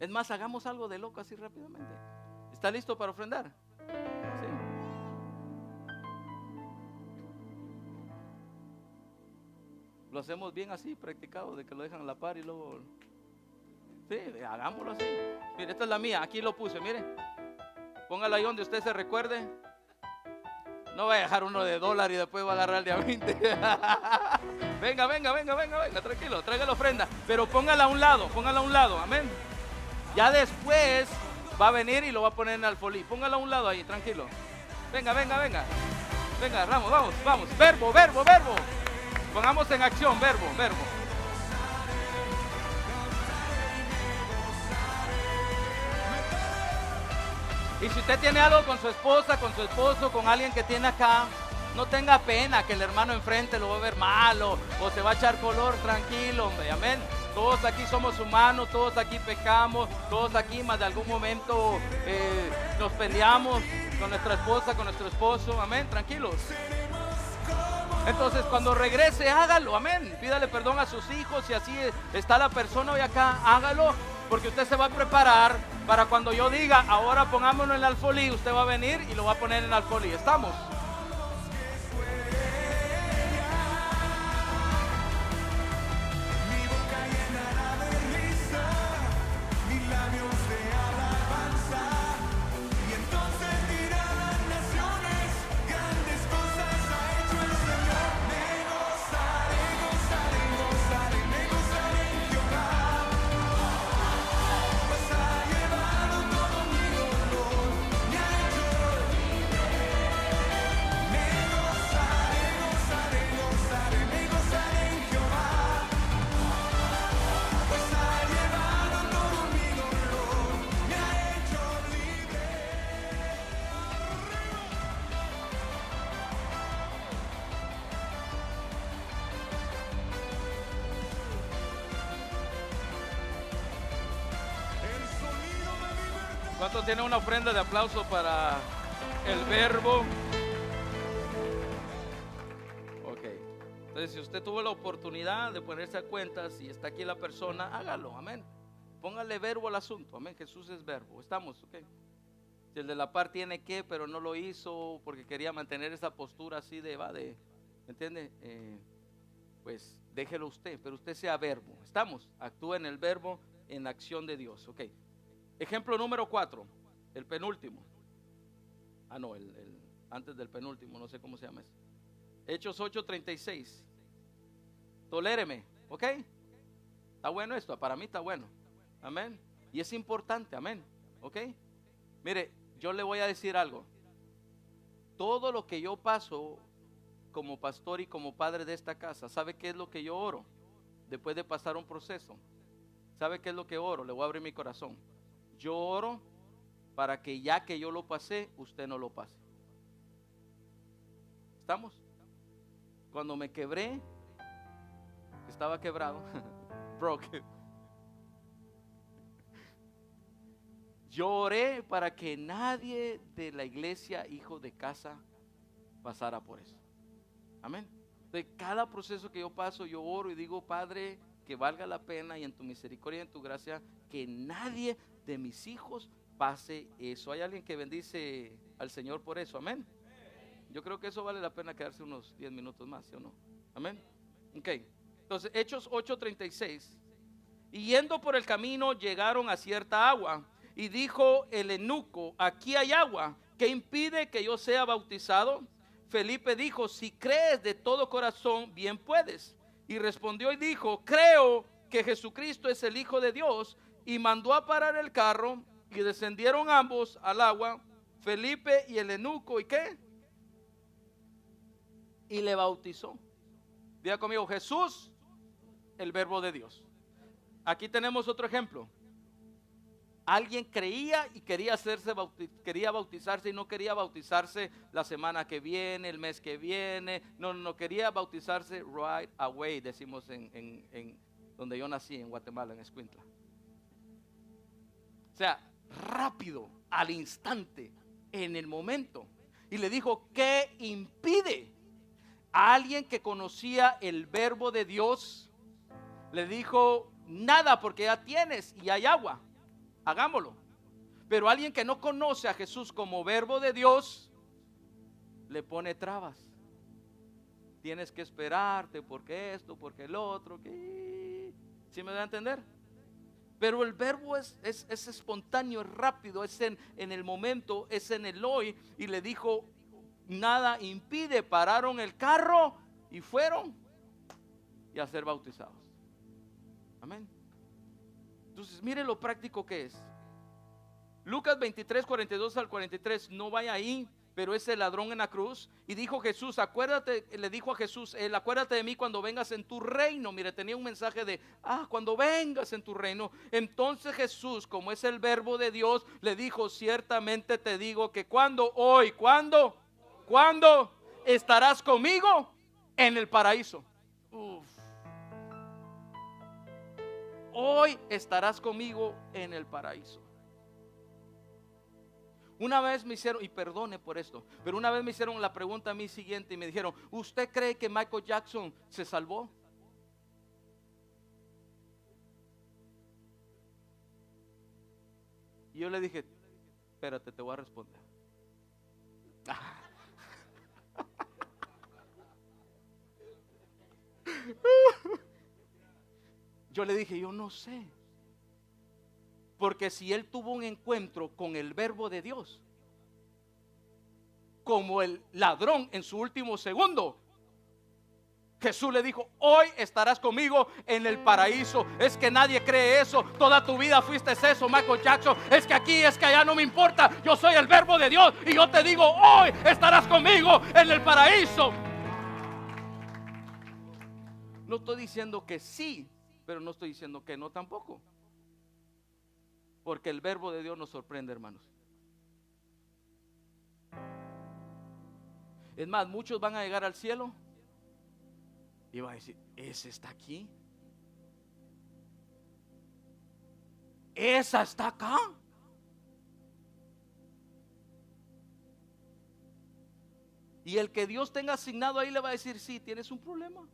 Es más, hagamos algo de loco así rápidamente. ¿Está listo para ofrendar? Sí. Lo hacemos bien así, practicado, de que lo dejan a la par y luego. Sí, hagámoslo así. Mire, esta es la mía, aquí lo puse, mire. Póngala ahí donde usted se recuerde. No va a dejar uno de $1 y después va a agarrar el de a 20. Venga, tranquilo, traiga la ofrenda. Pero póngala a un lado, amén. Ya después va a venir y lo va a poner en alfolí. Póngala a un lado ahí, tranquilo. Venga. Venga, vamos. Verbo. Pongamos en acción, verbo. Y si usted tiene algo con su esposa, con su esposo, con alguien que tiene acá, no tenga pena que el hermano enfrente lo va a ver mal o se va a echar color. Tranquilo, hombre, amén. Todos aquí somos humanos, todos aquí pecamos, todos aquí más de algún momento nos peleamos con nuestra esposa, con nuestro esposo, amén, tranquilos. Entonces cuando regrese, hágalo, amén. Pídale perdón a sus hijos, si así está la persona hoy acá, hágalo. Porque usted se va a preparar para cuando yo diga, ahora pongámonos en el alfolí, usted va a venir y lo va a poner en el alfolí. ¿Estamos? ¿Cuántos tienen una ofrenda de aplauso para el verbo? Ok. Entonces, si usted tuvo la oportunidad de ponerse a cuentas y está aquí la persona, hágalo, amén. Póngale verbo al asunto, amén. Jesús es verbo. Estamos, ok. Si el de la par tiene que, pero no lo hizo porque quería mantener esa postura así de, ¿me entiende? Pues déjelo usted, pero usted sea verbo. Estamos, actúa en el verbo, en la acción de Dios, ok. Ejemplo número 4, el penúltimo. Antes del penúltimo, no sé cómo se llama eso. Hechos 8:36. Toléreme, ¿ok? Está bueno esto, para mí está bueno. Amén. Y es importante, amén. ¿Ok? Mire, yo le voy a decir algo. Todo lo que yo paso como pastor y como padre de esta casa, ¿sabe qué es lo que yo oro? después de pasar un proceso, ¿sabe qué es lo que oro? Le voy a abrir mi corazón. Yo oro para que ya que yo lo pasé, usted no lo pase. ¿Estamos? Cuando me quebré, estaba quebrado, broke. Yo oré para que nadie de la iglesia, hijo de casa, pasara por eso. Amén. De cada proceso que yo paso, yo oro y digo, Padre, que valga la pena y en tu misericordia y en tu gracia, que nadie de mis hijos pase eso. ¿Hay alguien que bendice al Señor por eso? Amén. Yo creo que eso vale la pena quedarse unos 10 minutos más, ¿sí o no? Amén. Ok. Entonces, Hechos 8:36. Y yendo por el camino llegaron a cierta agua. Y dijo el eunuco, aquí hay agua, ¿qué impide que yo sea bautizado? Felipe dijo, si crees de todo corazón, bien puedes. Y respondió y dijo, creo que Jesucristo es el Hijo de Dios. Y mandó a parar el carro y descendieron ambos al agua, Felipe y el eunuco. ¿Y qué? Y le bautizó. Diga conmigo, Jesús, el verbo de Dios. Aquí tenemos otro ejemplo. Alguien creía y quería quería bautizarse y no quería bautizarse la semana que viene, el mes que viene. No quería bautizarse right away, decimos en donde yo nací, en Guatemala, en Escuintla. O sea, rápido, al instante, en el momento. Y le dijo, ¿qué impide? A alguien que conocía el verbo de Dios, le dijo, nada, porque ya tienes y hay agua. Hagámoslo. Pero alguien que no conoce a Jesús como verbo de Dios, le pone trabas. Tienes que esperarte porque esto, porque el otro. ¿Sí me da a entender? Pero el verbo es espontáneo, es rápido, es en el momento, es en el hoy. Y le dijo, nada impide. Pararon el carro y fueron y a ser bautizados. Amén. Entonces, mire lo práctico que es. Lucas 23, 42 al 43, no vaya ahí, pero es el ladrón en la cruz. Y dijo Jesús, acuérdate, le dijo a Jesús, acuérdate de mí cuando vengas en tu reino. Mire, tenía un mensaje de, cuando vengas en tu reino. Entonces Jesús, como es el verbo de Dios, le dijo, ciertamente te digo que cuando estarás conmigo en el paraíso. Hoy estarás conmigo en el paraíso. Una vez me hicieron, y perdone por esto, pero una vez me hicieron la pregunta a mí siguiente y me dijeron, ¿usted cree que Michael Jackson se salvó? Y yo le dije, espérate, te voy a responder. Yo le dije, yo no sé. Porque si él tuvo un encuentro con el verbo de Dios, como el ladrón en su último segundo, Jesús le dijo, hoy estarás conmigo en el paraíso. Es que nadie cree eso. Toda tu vida fuiste eso, Michael Jackson. Es que aquí, es que allá, no me importa. Yo soy el verbo de Dios y yo te digo, hoy estarás conmigo en el paraíso. No estoy diciendo que sí, pero no estoy diciendo que no tampoco. Porque el verbo de Dios nos sorprende, hermanos. Es más, muchos van a llegar al cielo y van a decir, ¿ese está aquí? ¿Esa está acá? Y el que Dios tenga asignado ahí le va a decir, sí, tienes un problema.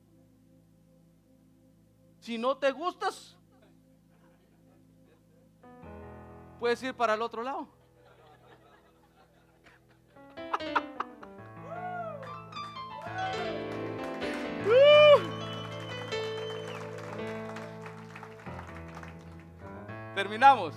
Si no te gustas, puedes ir para el otro lado. Terminamos.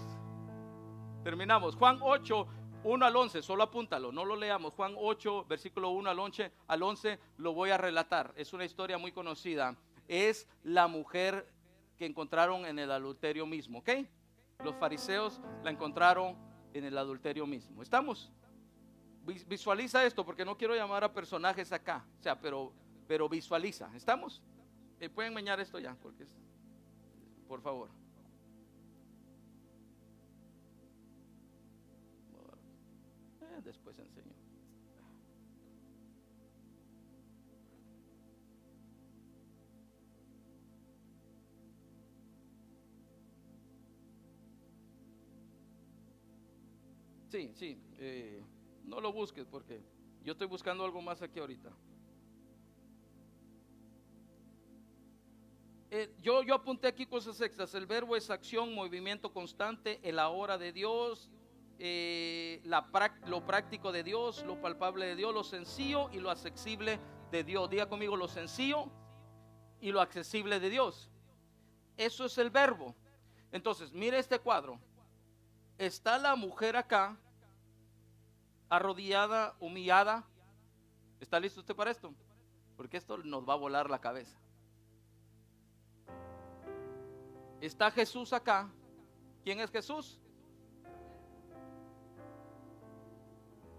Juan 8, 1 al 11, solo apúntalo, no lo leamos. Juan 8, versículo 1 al 11, lo voy a relatar. Es una historia muy conocida. Es la mujer que encontraron en el adulterio mismo, ¿ok? Los fariseos la encontraron en el adulterio mismo. ¿Estamos? Visualiza esto, porque no quiero llamar a personajes acá, o sea, pero visualiza. ¿Estamos? Pueden meñar esto ya, porque por favor. Después enseño. Sí, no lo busques porque yo estoy buscando algo más aquí ahorita. Yo apunté aquí cosas extras. El verbo es acción, movimiento constante, el ahora de Dios, lo práctico de Dios, lo palpable de Dios, lo sencillo y lo accesible de Dios. Diga conmigo, lo sencillo y lo accesible de Dios. Eso es el verbo. Entonces, mire este cuadro. Está la mujer acá, arrodillada, humillada. ¿Está listo usted para esto? Porque esto nos va a volar la cabeza. Está Jesús acá. ¿Quién es Jesús?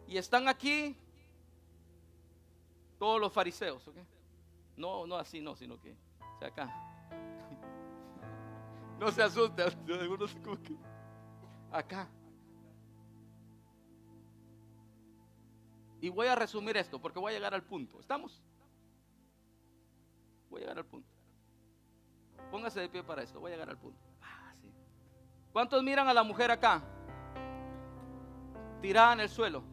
Y están aquí todos los fariseos, ¿ok? No así, no, sino que, o sea, acá. No se asuste, algunos como que acá. Y voy a resumir esto porque voy a llegar al punto. ¿Estamos? Voy a llegar al punto. Póngase de pie para esto, voy a llegar al punto. Sí. ¿Cuántos miran a la mujer acá? Tirada en el suelo,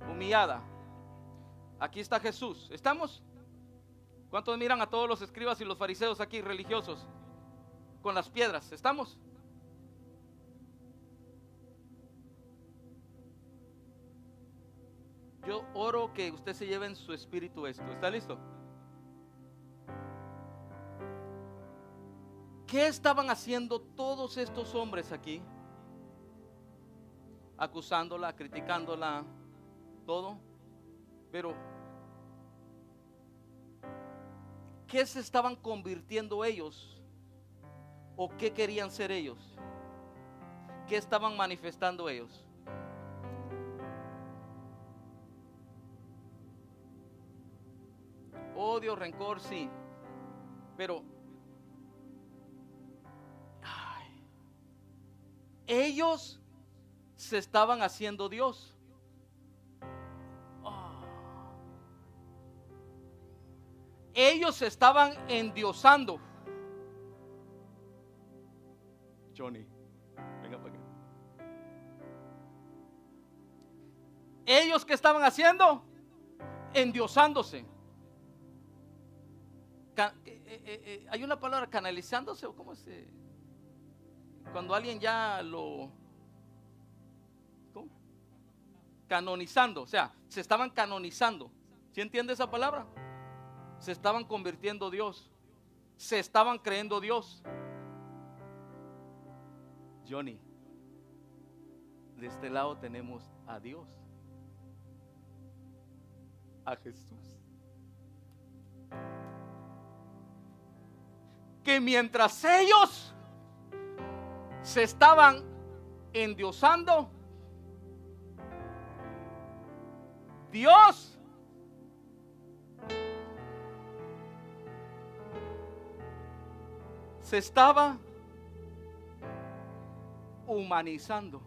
humillada. Aquí está Jesús. ¿Estamos? ¿Cuántos miran a todos los escribas y los fariseos aquí religiosos con las piedras? ¿Estamos? Yo oro que usted se lleve en su espíritu esto. ¿Está listo? ¿Qué estaban haciendo todos estos hombres aquí? Acusándola, criticándola, todo. Pero ¿qué se estaban convirtiendo ellos? ¿O qué querían ser ellos? ¿Qué estaban manifestando ellos? Odio, rencor, sí. Pero ellos se estaban haciendo Dios. Ellos se estaban endiosando. Johnny, venga para acá. Ellos que estaban haciendo, endiosándose. Hay una palabra, canalizándose, o cómo se, cuando alguien ya lo, ¿cómo? Canonizando, o sea, se estaban canonizando. ¿Sí entiende esa palabra? Se estaban convirtiendo Dios, se estaban creyendo Dios. Johnny, de este lado tenemos a Dios, a Jesús, que mientras ellos se estaban endiosando, Dios se estaba humanizando.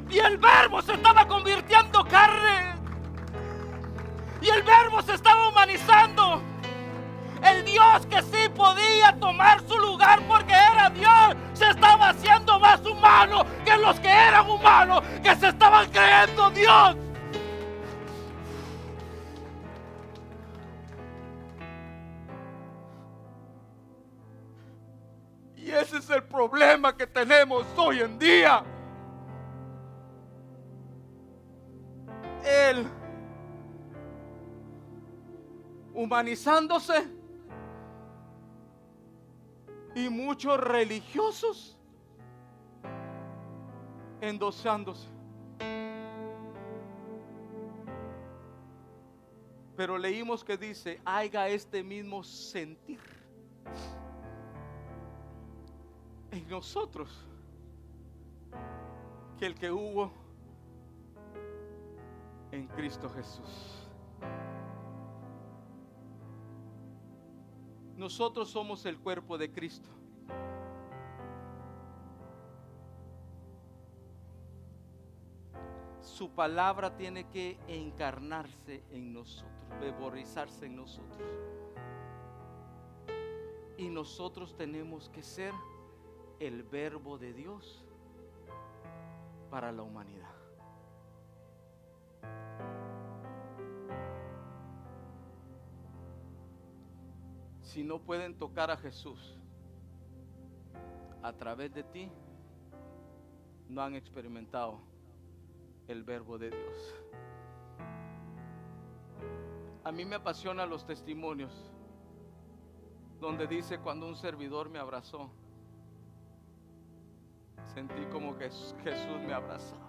Y el verbo se estaba convirtiendo carne. Y el verbo se estaba humanizando. El Dios que sí podía tomar su lugar porque era Dios, se estaba haciendo más humano que los que eran humanos, que se estaban creyendo Dios. Y ese es el problema que tenemos hoy en día. Él humanizándose y muchos religiosos endosándose. Pero leímos que dice, haya este mismo sentir en nosotros. que el que hubo en Cristo Jesús. Nosotros somos el cuerpo de Cristo. Su palabra tiene que encarnarse en nosotros, verborizarse en nosotros. Y nosotros tenemos que ser el verbo de Dios para la humanidad. Si no pueden tocar a Jesús a través de ti, no han experimentado el verbo de Dios. A mí me apasionan los testimonios donde dice: cuando un servidor me abrazó, sentí como que Jesús me abrazaba.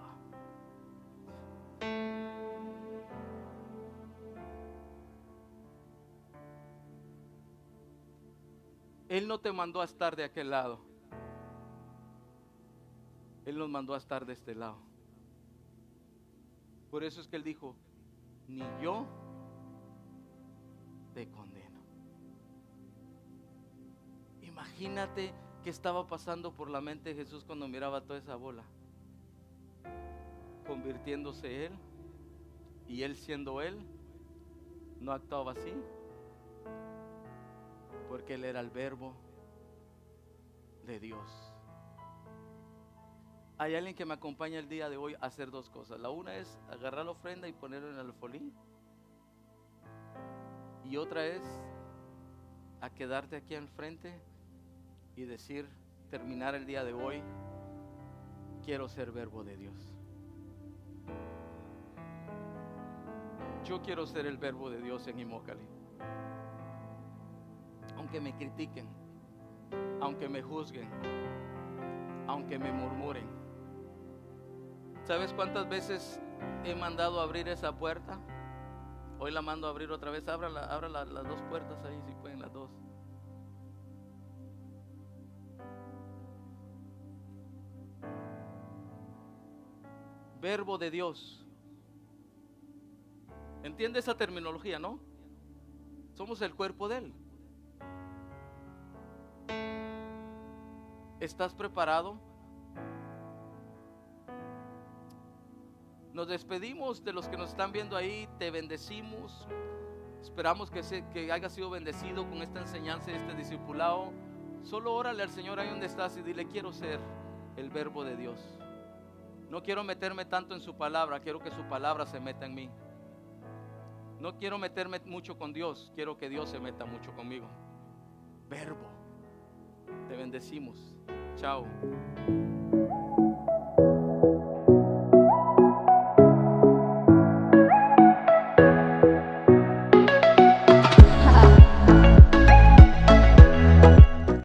Él no te mandó a estar de aquel lado, Él nos mandó a estar de este lado. Por eso es que Él dijo: ni yo te condeno. Imagínate qué estaba pasando por la mente de Jesús cuando miraba toda esa bola, convirtiéndose Él, y Él siendo Él, no actuaba así, porque Él era el verbo de Dios. Hay alguien que me acompaña el día de hoy a hacer dos cosas. La una es agarrar la ofrenda y ponerla en el alfolí. Y otra es a quedarte aquí al frente y decir, terminar el día de hoy: quiero ser verbo de Dios. Yo quiero ser el verbo de Dios en Immokalee. Aunque me critiquen, aunque me juzguen, aunque me murmuren. ¿Sabes cuántas veces he mandado a abrir esa puerta? Hoy la mando a abrir otra vez. Abra las dos puertas ahí, si pueden, las dos. Verbo de Dios. ¿Entiende esa terminología, no? Somos el cuerpo de Él. ¿Estás preparado? Nos despedimos de los que nos están viendo ahí. Te bendecimos. Esperamos que haya sido bendecido con esta enseñanza y este discipulado. Solo órale al Señor ahí donde estás y dile: quiero ser el verbo de Dios. No quiero meterme tanto en su palabra, quiero que su palabra se meta en mí. No quiero meterme mucho con Dios, quiero que Dios se meta mucho conmigo. Verbo. Te bendecimos. Chao.